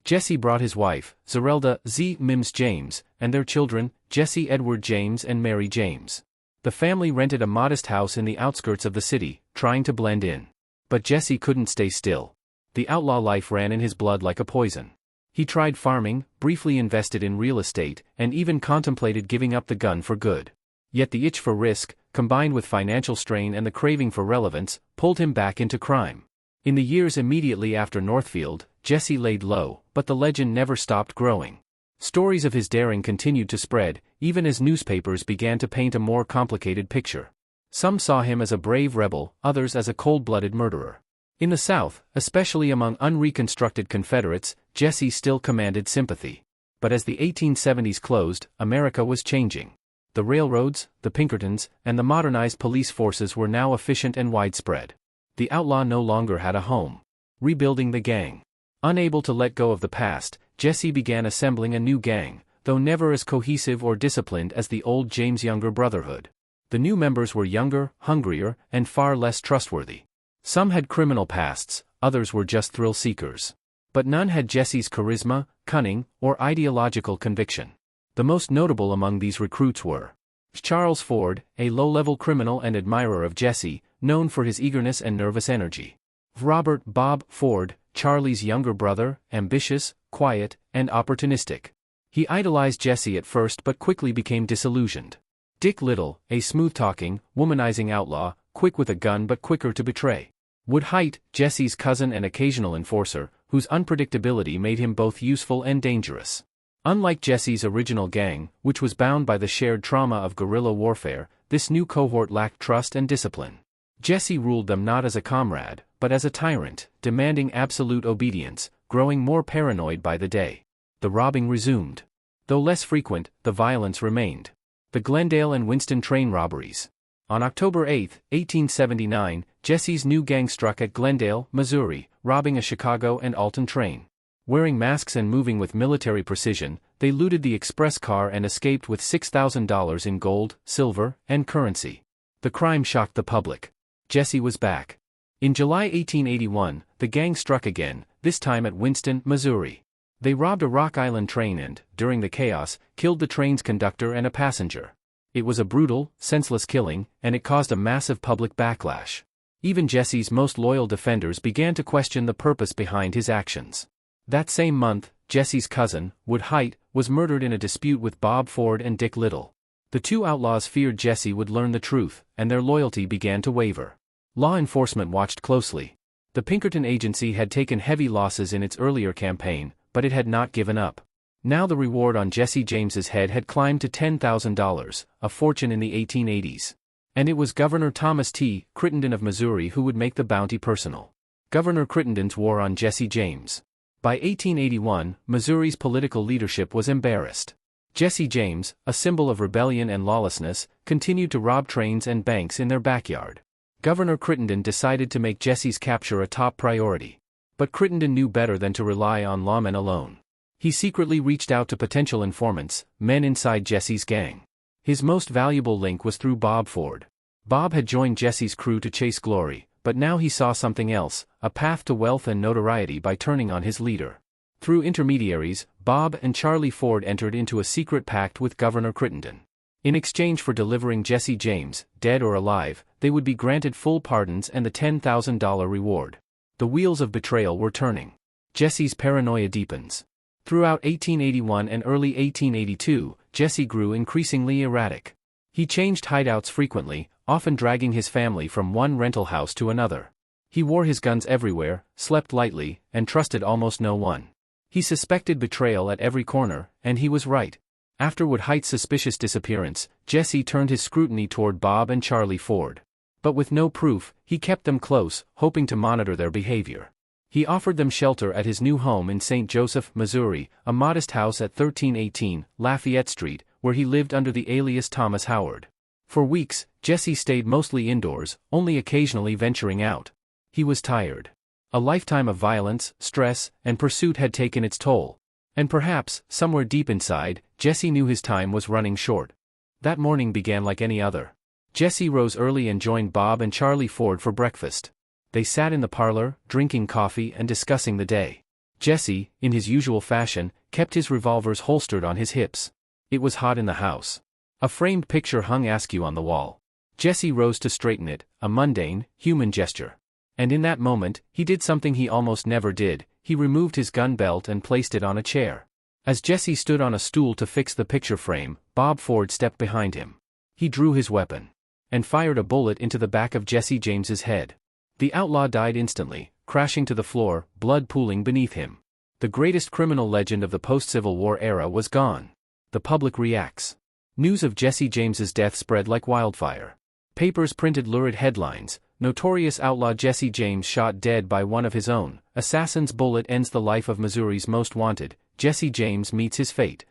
Jesse brought his wife, Zerelda Z. Mims James, and their children, Jesse Edward James and Mary James. The family rented a modest house in the outskirts of the city, trying to blend in. But Jesse couldn't stay still. The outlaw life ran in his blood like a poison. He tried farming, briefly invested in real estate, and even contemplated giving up the gun for good. Yet the itch for risk, combined with financial strain and the craving for relevance, pulled him back into crime. In the years immediately after Northfield, Jesse laid low, but the legend never stopped growing. Stories of his daring continued to spread, even as newspapers began to paint a more complicated picture. Some saw him as a brave rebel, others as a cold-blooded murderer. In the South, especially among unreconstructed Confederates, Jesse still commanded sympathy. But as the 1870s closed, America was changing. The railroads, the Pinkertons, and the modernized police forces were now efficient and widespread. The outlaw no longer had a home. Rebuilding the gang. Unable to let go of the past, Jesse began assembling a new gang, though never as cohesive or disciplined as the old James Younger Brotherhood. The new members were younger, hungrier, and far less trustworthy. Some had criminal pasts, others were just thrill seekers. But none had Jesse's charisma, cunning, or ideological conviction. The most notable among these recruits were Charles Ford, a low-level criminal and admirer of Jesse, known for his eagerness and nervous energy. Robert "Bob" Ford, Charlie's younger brother, ambitious, quiet, and opportunistic. He idolized Jesse at first but quickly became disillusioned. Dick Little, a smooth-talking, womanizing outlaw, quick with a gun but quicker to betray. Wood Hite, Jesse's cousin and occasional enforcer, whose unpredictability made him both useful and dangerous. Unlike Jesse's original gang, which was bound by the shared trauma of guerrilla warfare, this new cohort lacked trust and discipline. Jesse ruled them not as a comrade, but as a tyrant, demanding absolute obedience, growing more paranoid by the day. The robbing resumed. Though less frequent, the violence remained. The Glendale and Winston train robberies. On October 8, 1879, Jesse's new gang struck at Glendale, Missouri, robbing a Chicago and Alton train. Wearing masks and moving with military precision, they looted the express car and escaped with $6,000 in gold, silver, and currency. The crime shocked the public. Jesse was back. In July 1881, the gang struck again, this time at Winston, Missouri. They robbed a Rock Island train and, during the chaos, killed the train's conductor and a passenger. It was a brutal, senseless killing, and it caused a massive public backlash. Even Jesse's most loyal defenders began to question the purpose behind his actions. That same month, Jesse's cousin, Wood Hite, was murdered in a dispute with Bob Ford and Dick Little. The two outlaws feared Jesse would learn the truth, and their loyalty began to waver. Law enforcement watched closely. The Pinkerton agency had taken heavy losses in its earlier campaign, but it had not given up. Now the reward on Jesse James's head had climbed to $10,000, a fortune in the 1880s. And it was Governor Thomas T. Crittenden of Missouri who would make the bounty personal. Governor Crittenden's war on Jesse James. By 1881, Missouri's political leadership was embarrassed. Jesse James, a symbol of rebellion and lawlessness, continued to rob trains and banks in their backyard. Governor Crittenden decided to make Jesse's capture a top priority. But Crittenden knew better than to rely on lawmen alone. He secretly reached out to potential informants, men inside Jesse's gang. His most valuable link was through Bob Ford. Bob had joined Jesse's crew to chase glory, but now he saw something else, a path to wealth and notoriety by turning on his leader. Through intermediaries, Bob and Charlie Ford entered into a secret pact with Governor Crittenden. In exchange for delivering Jesse James, dead or alive, they would be granted full pardons and the $10,000 reward. The wheels of betrayal were turning. Jesse's paranoia deepens. Throughout 1881 and early 1882, Jesse grew increasingly erratic. He changed hideouts frequently, often dragging his family from one rental house to another. He wore his guns everywhere, slept lightly, and trusted almost no one. He suspected betrayal at every corner, and he was right. After Wood Hite's suspicious disappearance, Jesse turned his scrutiny toward Bob and Charlie Ford. But with no proof, he kept them close, hoping to monitor their behavior. He offered them shelter at his new home in St. Joseph, Missouri, a modest house at 1318 Lafayette Street, where he lived under the alias Thomas Howard. For weeks, Jesse stayed mostly indoors, only occasionally venturing out. He was tired. A lifetime of violence, stress, and pursuit had taken its toll. And perhaps, somewhere deep inside, Jesse knew his time was running short. That morning began like any other. Jesse rose early and joined Bob and Charlie Ford for breakfast. They sat in the parlor, drinking coffee and discussing the day. Jesse, in his usual fashion, kept his revolvers holstered on his hips. It was hot in the house. A framed picture hung askew on the wall. Jesse rose to straighten it, a mundane, human gesture. And in that moment, he did something he almost never did. He removed his gun belt and placed it on a chair. As Jesse stood on a stool to fix the picture frame, Bob Ford stepped behind him. He drew his weapon and fired a bullet into the back of Jesse James's head. The outlaw died instantly, crashing to the floor, blood pooling beneath him. The greatest criminal legend of the post-Civil War era was gone. The public reacts. News of Jesse James's death spread like wildfire. Papers printed lurid headlines: "Notorious outlaw Jesse James shot dead by one of his own. Assassin's bullet ends the life of Missouri's most wanted. Jesse James meets his fate."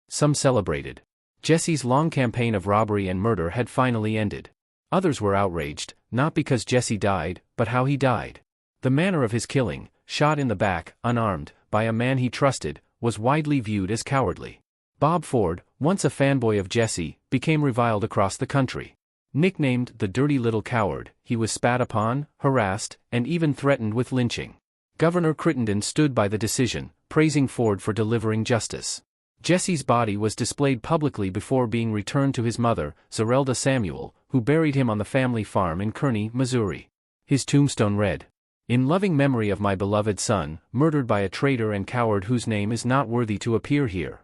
Some celebrated. Jesse's long campaign of robbery and murder had finally ended. Others were outraged, not because Jesse died, but how he died. The manner of his killing, shot in the back, unarmed, by a man he trusted, was widely viewed as cowardly. Bob Ford, once a fanboy of Jesse, became reviled across the country. Nicknamed the Dirty Little Coward, he was spat upon, harassed, and even threatened with lynching. Governor Crittenden stood by the decision, praising Ford for delivering justice. Jesse's body was displayed publicly before being returned to his mother, Zerelda Samuel, who buried him on the family farm in Kearney, Missouri. His tombstone read, "In loving memory of my beloved son, murdered by a traitor and coward whose name is not worthy to appear here."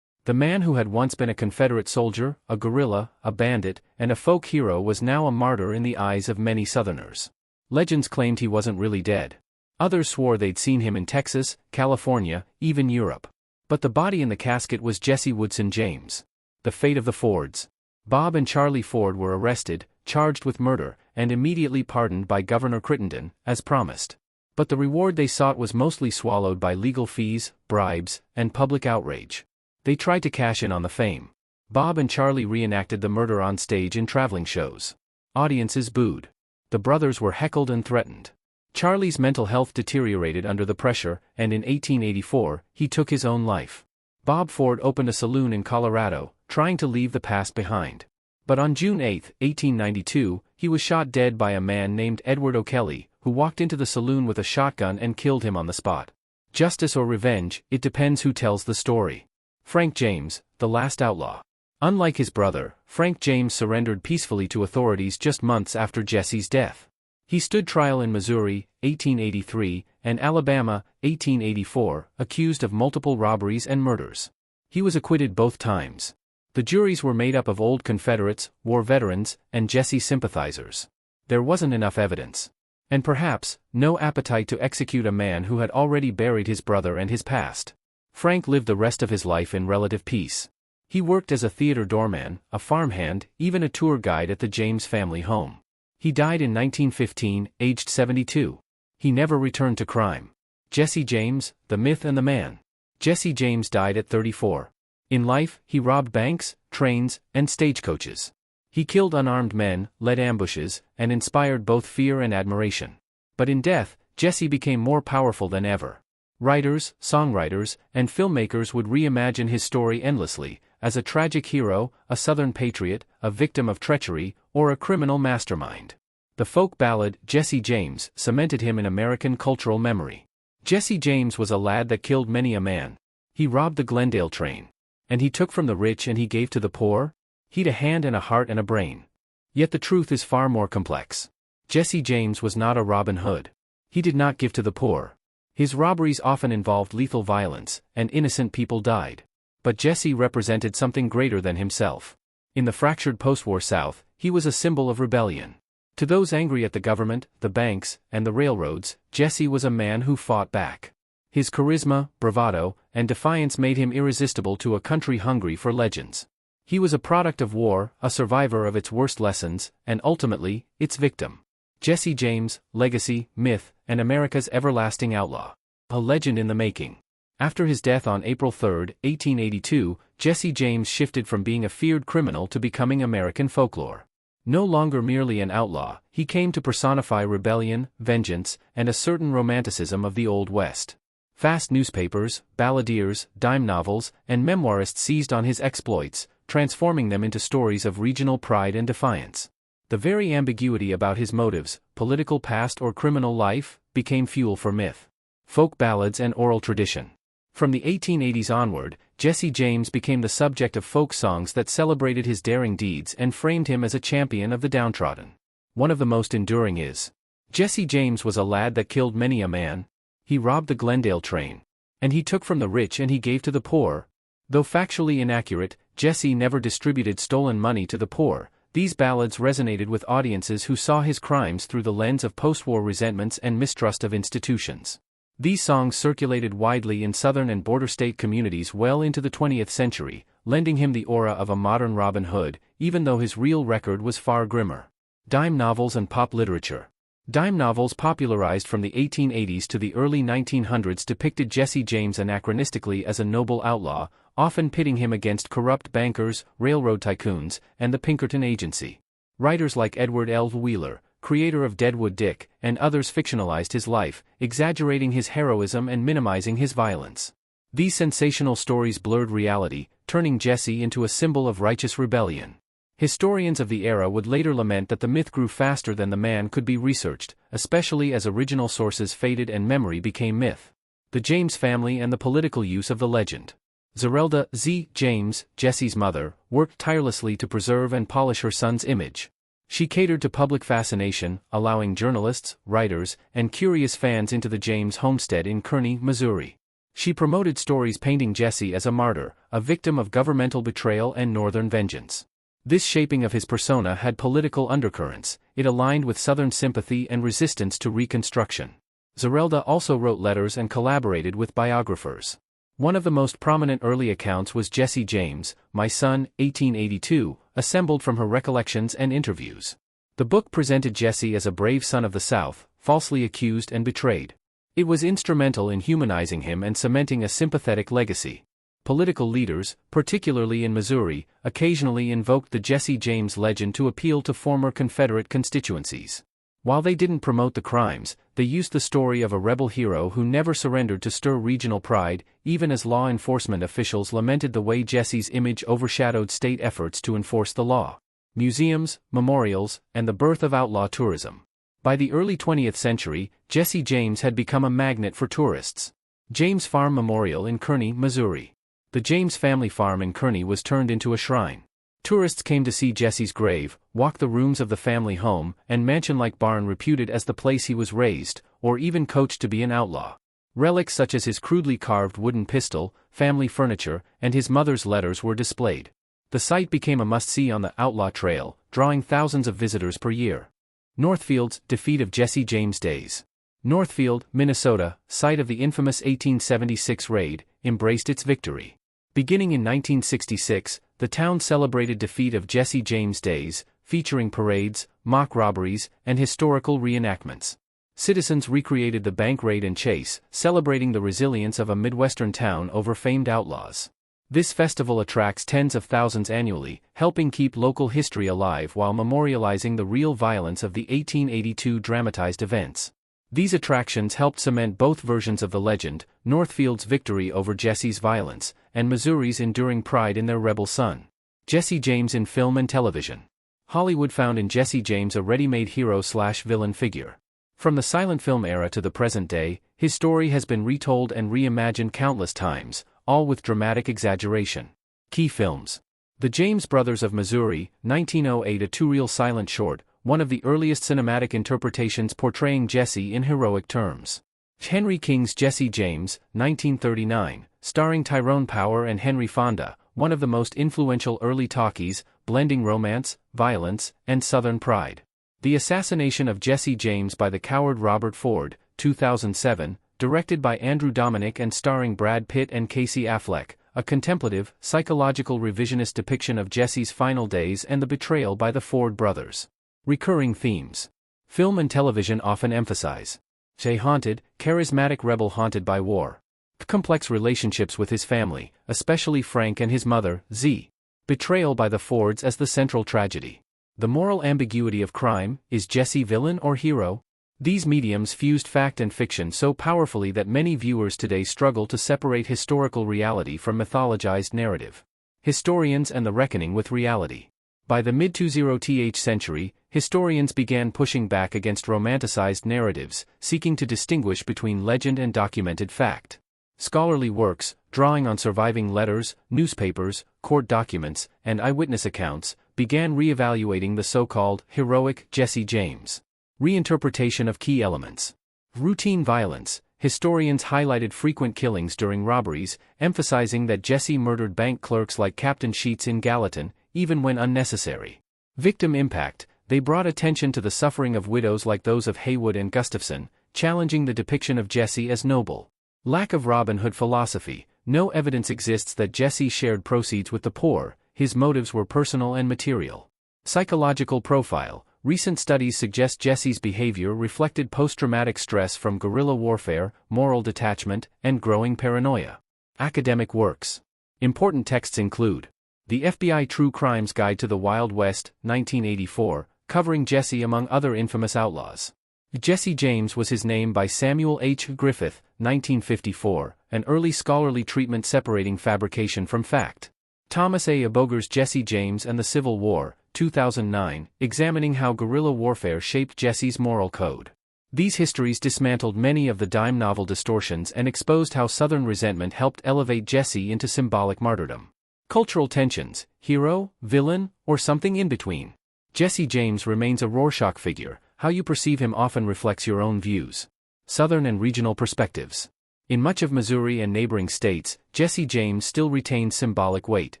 The man who had once been a Confederate soldier, a guerrilla, a bandit, and a folk hero was now a martyr in the eyes of many Southerners. Legends claimed he wasn't really dead. Others swore they'd seen him in Texas, California, even Europe. But the body in the casket was Jesse Woodson James. The fate of the Fords. Bob and Charlie Ford were arrested, charged with murder, and immediately pardoned by Governor Crittenden, as promised. But the reward they sought was mostly swallowed by legal fees, bribes, and public outrage. They tried to cash in on the fame. Bob and Charlie reenacted the murder on stage in traveling shows. Audiences booed. The brothers were heckled and threatened. Charlie's mental health deteriorated under the pressure, and in 1884, he took his own life. Bob Ford opened a saloon in Colorado, trying to leave the past behind. But on June 8, 1892, he was shot dead by a man named Edward O'Kelly, who walked into the saloon with a shotgun and killed him on the spot. Justice or revenge, it depends who tells the story. Frank James, the last outlaw. Unlike his brother, Frank James surrendered peacefully to authorities just months after Jesse's death. He stood trial in Missouri, 1883, and Alabama, 1884, accused of multiple robberies and murders. He was acquitted both times. The juries were made up of old Confederates, war veterans, and Jesse sympathizers. There wasn't enough evidence. And perhaps, no appetite to execute a man who had already buried his brother and his past. Frank lived the rest of his life in relative peace. He worked as a theater doorman, a farmhand, even a tour guide at the James family home. He died in 1915, aged 72. He never returned to crime. Jesse James, the myth and the man. Jesse James died at 34. In life, he robbed banks, trains, and stagecoaches. He killed unarmed men, led ambushes, and inspired both fear and admiration. But in death, Jesse became more powerful than ever. Writers, songwriters, and filmmakers would reimagine his story endlessly, as a tragic hero, a Southern patriot, a victim of treachery, or a criminal mastermind. The folk ballad, Jesse James, cemented him in American cultural memory. Jesse James was a lad that killed many a man. He robbed the Glendale train. And he took from the rich and he gave to the poor? He'd a hand and a heart and a brain. Yet the truth is far more complex. Jesse James was not a Robin Hood. He did not give to the poor. His robberies often involved lethal violence, and innocent people died. But Jesse represented something greater than himself. In the fractured post-war South, he was a symbol of rebellion. To those angry at the government, the banks, and the railroads, Jesse was a man who fought back. His charisma, bravado, and defiance made him irresistible to a country hungry for legends. He was a product of war, a survivor of its worst lessons, and ultimately, its victim. Jesse James, legacy, myth, and America's everlasting outlaw. A legend in the making. After his death on April 3, 1882, Jesse James shifted from being a feared criminal to becoming American folklore. No longer merely an outlaw, he came to personify rebellion, vengeance, and a certain romanticism of the Old West. Fast newspapers, balladeers, dime novels, and memoirists seized on his exploits, transforming them into stories of regional pride and defiance. The very ambiguity about his motives, political past or criminal life, became fuel for myth, folk ballads and oral tradition. From the 1880s onward, Jesse James became the subject of folk songs that celebrated his daring deeds and framed him as a champion of the downtrodden. One of the most enduring is, Jesse James was a lad that killed many a man. He robbed the Glendale train. And he took from the rich and he gave to the poor. Though factually inaccurate, Jesse never distributed stolen money to the poor. These ballads resonated with audiences who saw his crimes through the lens of post-war resentments and mistrust of institutions. These songs circulated widely in southern and border state communities well into the 20th century, lending him the aura of a modern Robin Hood, even though his real record was far grimmer. Dime novels and pop literature. Dime novels popularized from the 1880s to the early 1900s depicted Jesse James anachronistically as a noble outlaw, often pitting him against corrupt bankers, railroad tycoons, and the Pinkerton Agency. Writers like Edward L. Wheeler, creator of Deadwood Dick, and others fictionalized his life, exaggerating his heroism and minimizing his violence. These sensational stories blurred reality, turning Jesse into a symbol of righteous rebellion. Historians of the era would later lament that the myth grew faster than the man could be researched, especially as original sources faded and memory became myth. The James family and the political use of the legend. Zerelda Z. James, Jesse's mother, worked tirelessly to preserve and polish her son's image. She catered to public fascination, allowing journalists, writers, and curious fans into the James homestead in Kearney, Missouri. She promoted stories painting Jesse as a martyr, a victim of governmental betrayal and northern vengeance. This shaping of his persona had political undercurrents. It aligned with Southern sympathy and resistance to Reconstruction. Zerelda also wrote letters and collaborated with biographers. One of the most prominent early accounts was Jesse James, My Son, 1882, assembled from her recollections and interviews. The book presented Jesse as a brave son of the South, falsely accused and betrayed. It was instrumental in humanizing him and cementing a sympathetic legacy. Political leaders, particularly in Missouri, occasionally invoked the Jesse James legend to appeal to former Confederate constituencies. While they didn't promote the crimes, they used the story of a rebel hero who never surrendered to stir regional pride, even as law enforcement officials lamented the way Jesse's image overshadowed state efforts to enforce the law. Museums, memorials, and the birth of outlaw tourism. By the early 20th century, Jesse James had become a magnet for tourists. James Farm Memorial in Kearney, Missouri. The James family farm in Kearney was turned into a shrine. Tourists came to see Jesse's grave, walk the rooms of the family home and mansion-like barn reputed as the place he was raised, or even coached to be an outlaw. Relics such as his crudely carved wooden pistol, family furniture, and his mother's letters were displayed. The site became a must-see on the Outlaw Trail, drawing thousands of visitors per year. Northfield's defeat of Jesse James days. Northfield, Minnesota, site of the infamous 1876 raid, embraced its victory. Beginning in 1966, the town celebrated defeat of Jesse James days, featuring parades, mock robberies, and historical reenactments. Citizens recreated the bank raid and chase, celebrating the resilience of a Midwestern town over famed outlaws. This festival attracts tens of thousands annually, helping keep local history alive while memorializing the real violence of the 1882 dramatized events. These attractions helped cement both versions of the legend, Northfield's victory over Jesse's violence, and Missouri's enduring pride in their rebel son. Jesse James in film and television. Hollywood found in Jesse James a ready-made hero/villain figure. From the silent film era to the present day, his story has been retold and reimagined countless times, all with dramatic exaggeration. Key films. The James Brothers of Missouri, 1908, a two-reel silent short, one of the earliest cinematic interpretations portraying Jesse in heroic terms. Henry King's Jesse James, 1939, starring Tyrone Power and Henry Fonda, one of the most influential early talkies, blending romance, violence, and Southern pride. The Assassination of Jesse James by the Coward Robert Ford, 2007, directed by Andrew Dominik and starring Brad Pitt and Casey Affleck, a contemplative, psychological revisionist depiction of Jesse's final days and the betrayal by the Ford brothers. Recurring themes. Film and television often emphasize a haunted, charismatic rebel haunted by war. Complex relationships with his family, especially Frank and his mother, Z. Betrayal by the Fords as the central tragedy. The moral ambiguity of crime, is Jesse villain or hero? These mediums fused fact and fiction so powerfully that many viewers today struggle to separate historical reality from mythologized narrative. Historians and the reckoning with reality. By the mid-20th century, historians began pushing back against romanticized narratives, seeking to distinguish between legend and documented fact. Scholarly works, drawing on surviving letters, newspapers, court documents, and eyewitness accounts, began re-evaluating the so-called heroic Jesse James. Reinterpretation of key elements. Routine violence. Historians highlighted frequent killings during robberies, emphasizing that Jesse murdered bank clerks like Captain Sheets in Gallatin, even when unnecessary. Victim impact. They brought attention to the suffering of widows like those of Haywood and Gustafson, challenging the depiction of Jesse as noble. Lack of Robin Hood philosophy. No evidence exists that Jesse shared proceeds with the poor, his motives were personal and material. Psychological profile. Recent studies suggest Jesse's behavior reflected post-traumatic stress from guerrilla warfare, moral detachment, and growing paranoia. Academic works. Important texts include the FBI True Crimes Guide to the Wild West, 1984, covering Jesse among other infamous outlaws. Jesse James was his name by Samuel H. Griffith, 1954, an early scholarly treatment separating fabrication from fact. Thomas A. Aboger's Jesse James and the Civil War, 2009, examining how guerrilla warfare shaped Jesse's moral code. These histories dismantled many of the dime novel distortions and exposed how Southern resentment helped elevate Jesse into symbolic martyrdom. Cultural tensions, hero, villain, or something in between. Jesse James remains a Rorschach figure, how you perceive him often reflects your own views. Southern and regional perspectives. In much of Missouri and neighboring states, Jesse James still retains symbolic weight.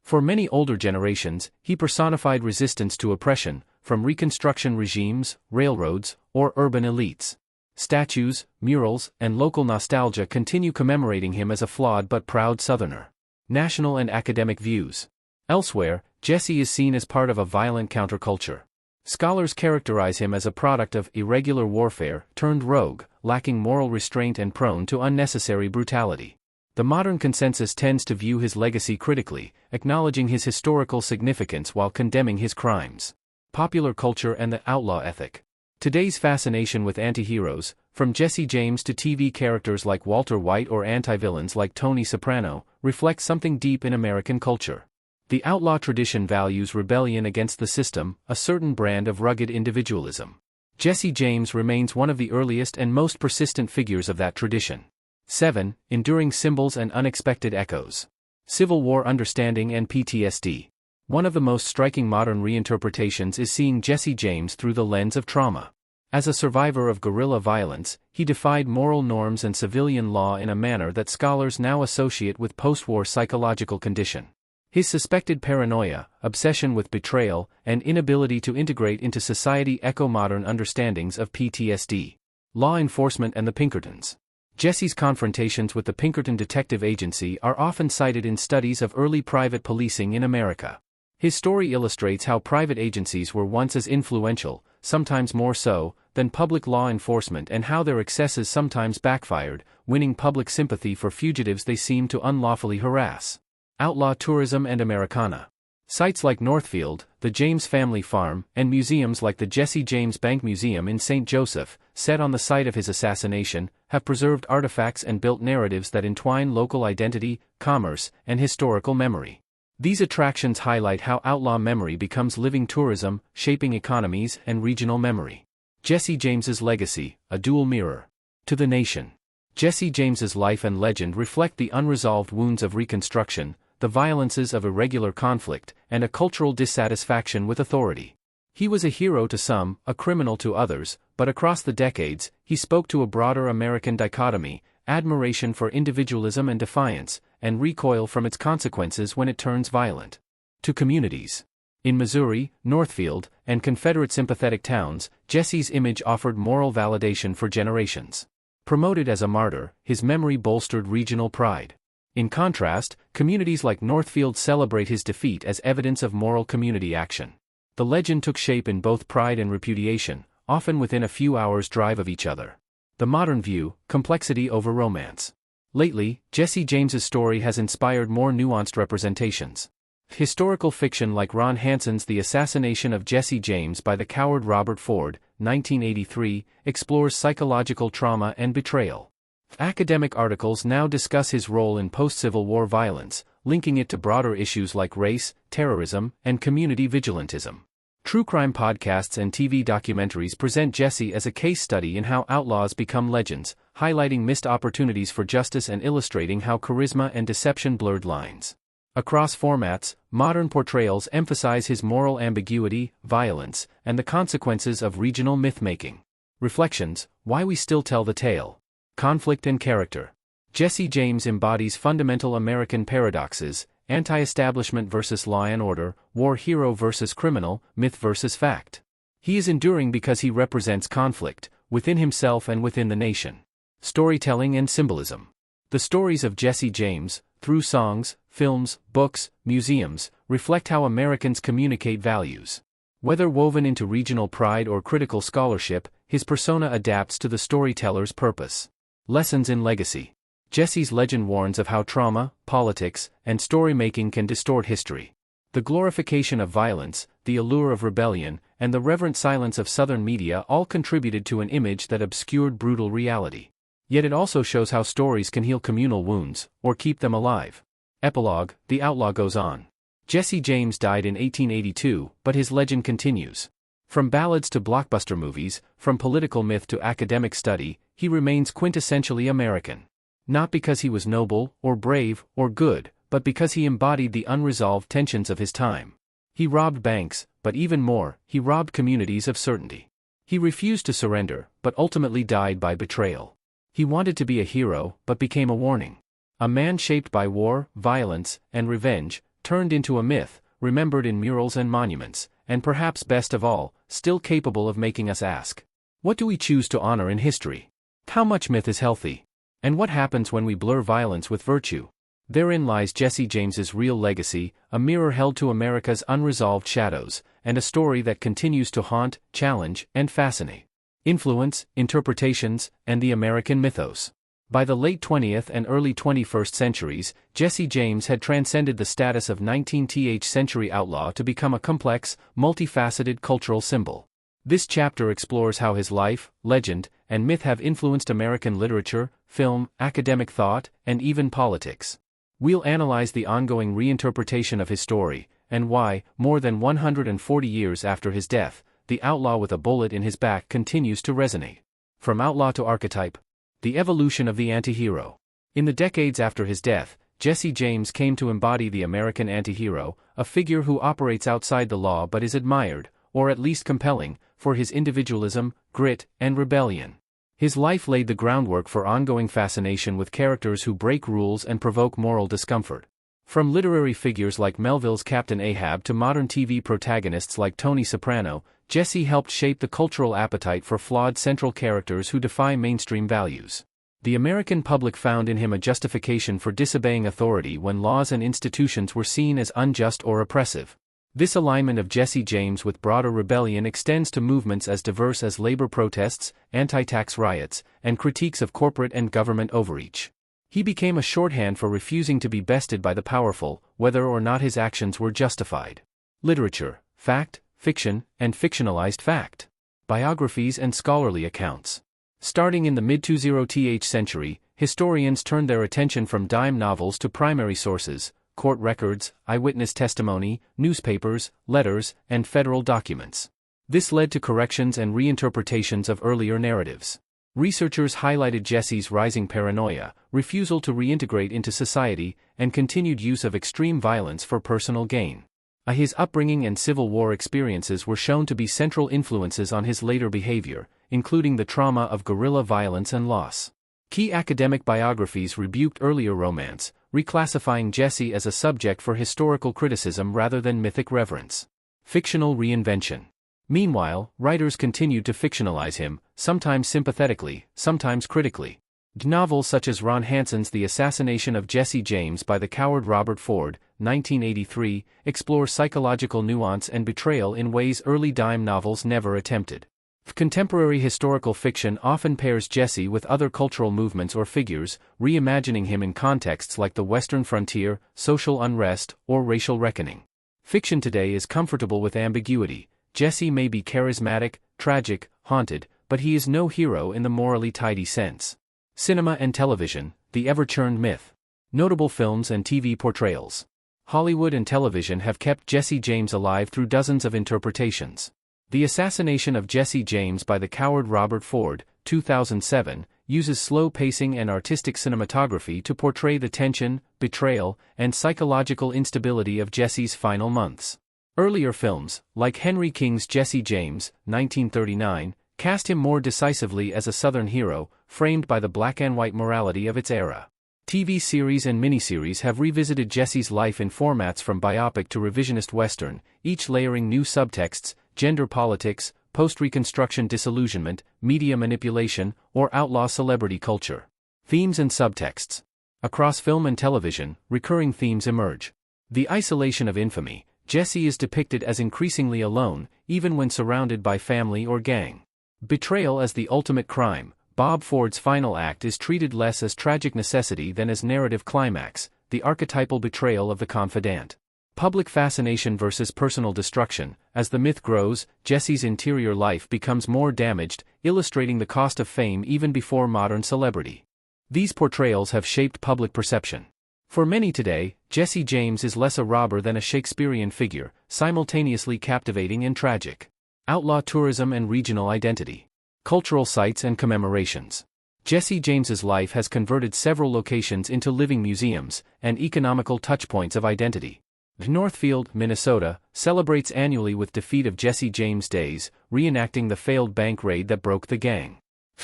For many older generations, he personified resistance to oppression, from Reconstruction regimes, railroads, or urban elites. Statues, murals, and local nostalgia continue commemorating him as a flawed but proud Southerner. National and academic views. Elsewhere, Jesse is seen as part of a violent counterculture. Scholars characterize him as a product of irregular warfare, turned rogue, lacking moral restraint and prone to unnecessary brutality. The modern consensus tends to view his legacy critically, acknowledging his historical significance while condemning his crimes. Popular culture and the outlaw ethic. Today's fascination with anti-heroes, from Jesse James to TV characters like Walter White or anti-villains like Tony Soprano, reflects something deep in American culture. The outlaw tradition values rebellion against the system, a certain brand of rugged individualism. Jesse James remains one of the earliest and most persistent figures of that tradition. 7. Enduring symbols and unexpected echoes. Civil War understanding and PTSD. One of the most striking modern reinterpretations is seeing Jesse James through the lens of trauma. As a survivor of guerrilla violence, he defied moral norms and civilian law in a manner that scholars now associate with post-war psychological condition. His suspected paranoia, obsession with betrayal, and inability to integrate into society echo modern understandings of PTSD. Law enforcement and the Pinkertons. Jesse's confrontations with the Pinkerton Detective Agency are often cited in studies of early private policing in America. His story illustrates how private agencies were once as influential, sometimes more so, than public law enforcement, and how their excesses sometimes backfired, winning public sympathy for fugitives they seemed to unlawfully harass. Outlaw tourism and Americana. Sites like Northfield, the James family farm, and museums like the Jesse James Bank Museum in St. Joseph, set on the site of his assassination, have preserved artifacts and built narratives that entwine local identity, commerce, and historical memory. These attractions highlight how outlaw memory becomes living tourism, shaping economies and regional memory. Jesse James's legacy, a dual mirror. To the nation. Jesse James's life and legend reflect the unresolved wounds of Reconstruction, the violences of irregular conflict, and a cultural dissatisfaction with authority. He was a hero to some, a criminal to others, but across the decades, he spoke to a broader American dichotomy: admiration for individualism and defiance, and recoil from its consequences when it turns violent. To communities. In Missouri, Northfield, and Confederate sympathetic towns, Jesse's image offered moral validation for generations. Promoted as a martyr, his memory bolstered regional pride. In contrast, communities like Northfield celebrate his defeat as evidence of moral community action. The legend took shape in both pride and repudiation, often within a few hours' drive of each other. The modern view: complexity over romance. Lately, Jesse James's story has inspired more nuanced representations. Historical fiction like Ron Hansen's The Assassination of Jesse James by the Coward Robert Ford, 1983, explores psychological trauma and betrayal. Academic articles now discuss his role in post-Civil War violence, linking it to broader issues like race, terrorism, and community vigilantism. True crime podcasts and TV documentaries present Jesse as a case study in how outlaws become legends, highlighting missed opportunities for justice and illustrating how charisma and deception blurred lines. Across formats, modern portrayals emphasize his moral ambiguity, violence, and the consequences of regional myth-making. Reflections: why we still tell the tale. Conflict and character. Jesse James embodies fundamental American paradoxes: anti-establishment versus law and order, war hero versus criminal, myth versus fact. He is enduring because he represents conflict, within himself and within the nation. Storytelling and symbolism. The stories of Jesse James, through songs, films, books, museums, reflect how Americans communicate values. Whether woven into regional pride or critical scholarship, his persona adapts to the storyteller's purpose. Lessons in legacy. Jesse's legend warns of how trauma, politics, and story-making can distort history. The glorification of violence, the allure of rebellion, and the reverent silence of Southern media all contributed to an image that obscured brutal reality. Yet it also shows how stories can heal communal wounds, or keep them alive. Epilogue: the outlaw goes on. Jesse James died in 1882, but his legend continues. From ballads to blockbuster movies, from political myth to academic study, he remains quintessentially American. Not because he was noble, or brave, or good, but because he embodied the unresolved tensions of his time. He robbed banks, but even more, he robbed communities of certainty. He refused to surrender, but ultimately died by betrayal. He wanted to be a hero, but became a warning. A man shaped by war, violence, and revenge, turned into a myth, remembered in murals and monuments, and perhaps best of all, still capable of making us ask: what do we choose to honor in history? How much myth is healthy? And what happens when we blur violence with virtue? Therein lies Jesse James's real legacy, a mirror held to America's unresolved shadows, and a story that continues to haunt, challenge, and fascinate. Influence, interpretations, and the American mythos. By the late 20th and early 21st centuries, Jesse James had transcended the status of 19th century outlaw to become a complex, multifaceted cultural symbol. This chapter explores how his life, legend, and myth have influenced American literature, film, academic thought, and even politics. We'll analyze the ongoing reinterpretation of his story, and why, more than 140 years after his death, the outlaw with a bullet in his back continues to resonate. From outlaw to archetype. The evolution of the antihero. In the decades after his death, Jesse James came to embody the American antihero, a figure who operates outside the law but is admired, or at least compelling, for his individualism, grit, and rebellion. His life laid the groundwork for ongoing fascination with characters who break rules and provoke moral discomfort. From literary figures like Melville's Captain Ahab to modern TV protagonists like Tony Soprano, Jesse helped shape the cultural appetite for flawed central characters who defy mainstream values. The American public found in him a justification for disobeying authority when laws and institutions were seen as unjust or oppressive. This alignment of Jesse James with broader rebellion extends to movements as diverse as labor protests, anti-tax riots, and critiques of corporate and government overreach. He became a shorthand for refusing to be bested by the powerful, whether or not his actions were justified. Literature, fact, fiction, and fictionalized fact. Biographies and scholarly accounts. Starting in the mid-20th century, historians turned their attention from dime novels to primary sources, court records, eyewitness testimony, newspapers, letters, and federal documents. This led to corrections and reinterpretations of earlier narratives. Researchers highlighted Jesse's rising paranoia, refusal to reintegrate into society, and continued use of extreme violence for personal gain. His upbringing and Civil War experiences were shown to be central influences on his later behavior, including the trauma of guerrilla violence and loss. Key academic biographies rebuked earlier romance, reclassifying Jesse as a subject for historical criticism rather than mythic reverence. Fictional reinvention. Meanwhile, writers continued to fictionalize him, sometimes sympathetically, sometimes critically. Novels such as Ron Hansen's The Assassination of Jesse James by the Coward Robert Ford, 1983, explore psychological nuance and betrayal in ways early dime novels never attempted. Contemporary historical fiction often pairs Jesse with other cultural movements or figures, reimagining him in contexts like the Western frontier, social unrest, or racial reckoning. Fiction today is comfortable with ambiguity. Jesse may be charismatic, tragic, haunted, but he is no hero in the morally tidy sense. Cinema and television, the ever-churned myth. Notable films and TV portrayals. Hollywood and television have kept Jesse James alive through dozens of interpretations. The Assassination of Jesse James by the Coward Robert Ford, 2007, uses slow pacing and artistic cinematography to portray the tension, betrayal, and psychological instability of Jesse's final months. Earlier films, like Henry King's Jesse James, 1939, cast him more decisively as a Southern hero, framed by the black-and-white morality of its era. TV series and miniseries have revisited Jesse's life in formats from biopic to revisionist Western, each layering new subtexts, gender politics, post-Reconstruction disillusionment, media manipulation, or outlaw celebrity culture. Themes and subtexts. Across film and television, recurring themes emerge. The isolation of infamy. Jesse is depicted as increasingly alone, even when surrounded by family or gang. Betrayal as the ultimate crime. Bob Ford's final act is treated less as tragic necessity than as narrative climax, the archetypal betrayal of the confidant. Public fascination versus personal destruction. As the myth grows, Jesse's interior life becomes more damaged, illustrating the cost of fame even before modern celebrity. These portrayals have shaped public perception. For many today, Jesse James is less a robber than a Shakespearean figure, simultaneously captivating and tragic. Outlaw tourism and regional identity. Cultural sites and commemorations. Jesse James's life has converted several locations into living museums and economical touchpoints of identity. Northfield, Minnesota, celebrates annually with Defeat of Jesse James Days, reenacting the failed bank raid that broke the gang.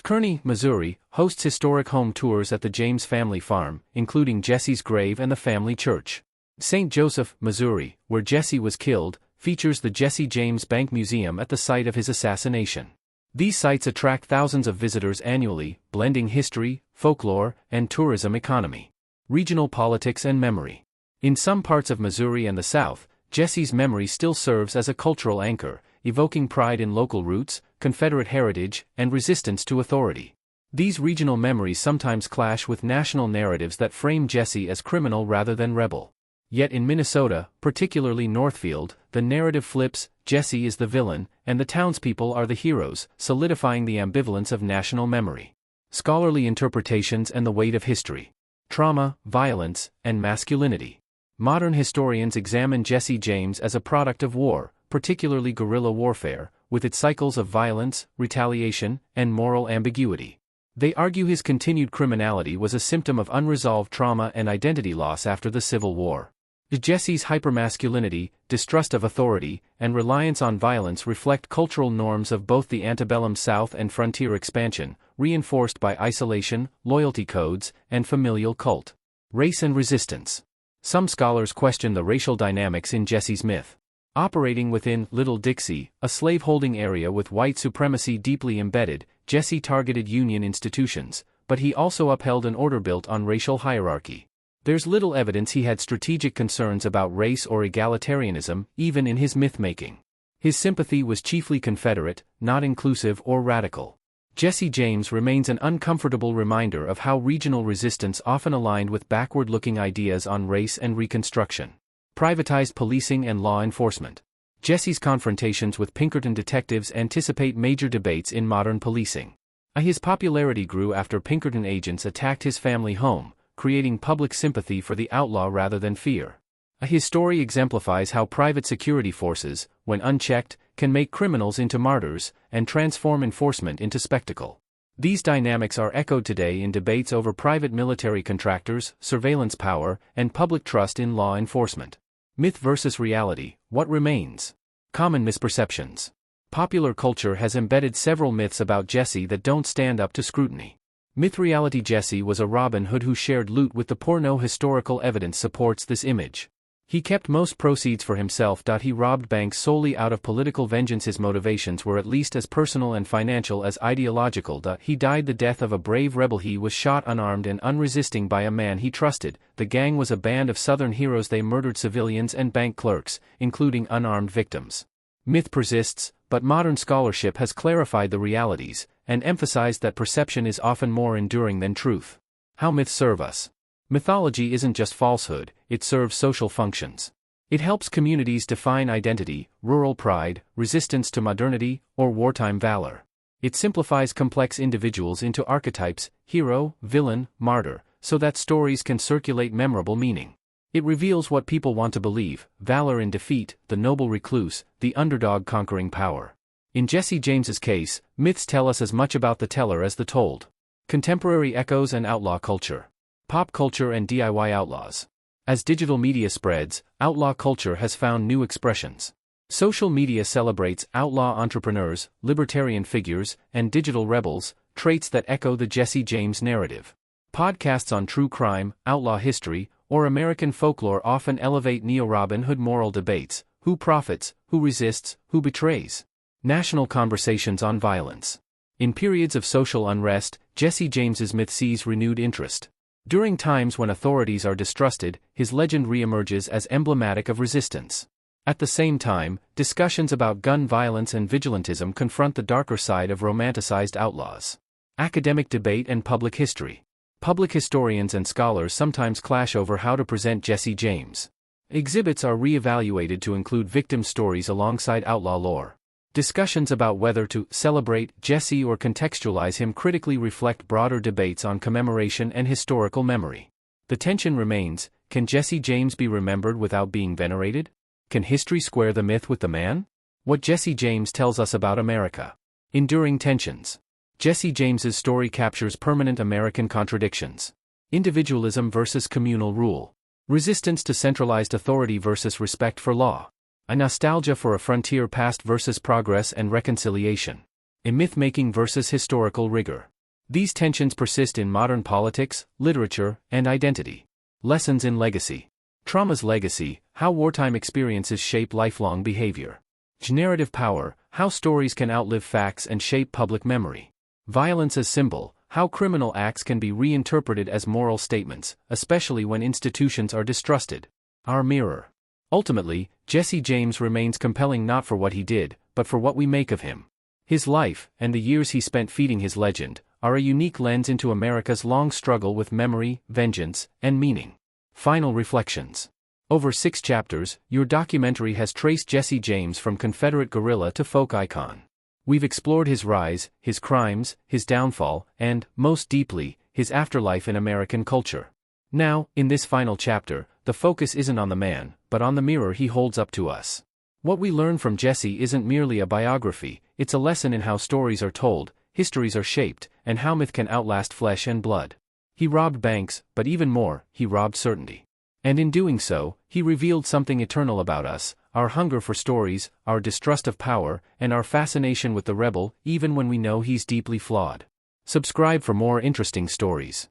Kearney, Missouri, hosts historic home tours at the James family farm, including Jesse's grave and the family church. St. Joseph, Missouri, where Jesse was killed, features the Jesse James Bank Museum at the site of his assassination. These sites attract thousands of visitors annually, blending history, folklore, and tourism economy. Regional politics and memory. In some parts of Missouri and the South, Jesse's memory still serves as a cultural anchor, evoking pride in local roots, Confederate heritage, and resistance to authority. These regional memories sometimes clash with national narratives that frame Jesse as criminal rather than rebel. Yet in Minnesota, particularly Northfield, the narrative flips, Jesse is the villain, and the townspeople are the heroes, solidifying the ambivalence of national memory. Scholarly interpretations and the weight of history. Trauma, violence, and masculinity. Modern historians examine Jesse James as a product of war, particularly guerrilla warfare, with its cycles of violence, retaliation, and moral ambiguity. They argue his continued criminality was a symptom of unresolved trauma and identity loss after the Civil War. Jesse's hypermasculinity, distrust of authority, and reliance on violence reflect cultural norms of both the antebellum South and frontier expansion, reinforced by isolation, loyalty codes, and familial cult. Race and resistance. Some scholars question the racial dynamics in Jesse's myth. Operating within Little Dixie, a slaveholding area with white supremacy deeply embedded, Jesse targeted Union institutions, but he also upheld an order built on racial hierarchy. There's little evidence he had strategic concerns about race or egalitarianism, even in his myth-making. His sympathy was chiefly Confederate, not inclusive or radical. Jesse James remains an uncomfortable reminder of how regional resistance often aligned with backward-looking ideas on race and Reconstruction. Privatized policing and law enforcement. Jesse's confrontations with Pinkerton detectives anticipate major debates in modern policing. His popularity grew after Pinkerton agents attacked his family home, creating public sympathy for the outlaw rather than fear. His story exemplifies how private security forces, when unchecked, can make criminals into martyrs, and transform enforcement into spectacle. These dynamics are echoed today in debates over private military contractors, surveillance power, and public trust in law enforcement. Myth versus reality, what remains? Common misperceptions. Popular culture has embedded several myths about Jesse that don't stand up to scrutiny. Myth-reality: Jesse was a Robin Hood who shared loot with the poor. No historical evidence supports this image. He kept most proceeds for himself. He robbed banks solely out of political vengeance. His motivations were at least as personal and financial as ideological. He died the death of a brave rebel. He was shot unarmed and unresisting by a man he trusted. The gang was a band of Southern heroes. They murdered civilians and bank clerks, including unarmed victims. Myth persists, but modern scholarship has clarified the realities, and emphasized that perception is often more enduring than truth. How myths serve us. Mythology isn't just falsehood, it serves social functions. It helps communities define identity, rural pride, resistance to modernity, or wartime valor. It simplifies complex individuals into archetypes, hero, villain, martyr, so that stories can circulate memorable meaning. It reveals what people want to believe: valor in defeat, the noble recluse, the underdog conquering power. In Jesse James's case, myths tell us as much about the teller as the told. Contemporary echoes and outlaw culture. Pop culture and DIY outlaws. As digital media spreads, outlaw culture has found new expressions. Social media celebrates outlaw entrepreneurs, libertarian figures, and digital rebels, traits that echo the Jesse James narrative. Podcasts on true crime, outlaw history, or American folklore often elevate neo-Robin Hood moral debates: who profits, who resists, who betrays. National conversations on violence. In periods of social unrest, Jesse James's myth sees renewed interest. During times when authorities are distrusted, his legend reemerges as emblematic of resistance. At the same time, discussions about gun violence and vigilantism confront the darker side of romanticized outlaws. Academic debate and public history. Public historians and scholars sometimes clash over how to present Jesse James. Exhibits are re-evaluated to include victim stories alongside outlaw lore. Discussions about whether to celebrate Jesse or contextualize him critically reflect broader debates on commemoration and historical memory. The tension remains: can Jesse James be remembered without being venerated? Can history square the myth with the man? What Jesse James tells us about America. Enduring tensions. Jesse James's story captures permanent American contradictions. Individualism versus communal rule. Resistance to centralized authority versus respect for law. A nostalgia for a frontier past versus progress and reconciliation. A myth-making versus historical rigor. These tensions persist in modern politics, literature, and identity. Lessons in legacy. Trauma's legacy: how wartime experiences shape lifelong behavior. Narrative power: how stories can outlive facts and shape public memory. Violence as symbol: how criminal acts can be reinterpreted as moral statements, especially when institutions are distrusted. Our mirror. Ultimately, Jesse James remains compelling not for what he did, but for what we make of him. His life, and the years he spent feeding his legend, are a unique lens into America's long struggle with memory, vengeance, and meaning. Final reflections. Over 6 chapters, your documentary has traced Jesse James from Confederate guerrilla to folk icon. We've explored his rise, his crimes, his downfall, and, most deeply, his afterlife in American culture. Now, in this final chapter, the focus isn't on the man, but on the mirror he holds up to us. What we learn from Jesse isn't merely a biography, it's a lesson in how stories are told, histories are shaped, and how myth can outlast flesh and blood. He robbed banks, but even more, he robbed certainty. And in doing so, he revealed something eternal about us, our hunger for stories, our distrust of power, and our fascination with the rebel, even when we know he's deeply flawed. Subscribe for more interesting stories.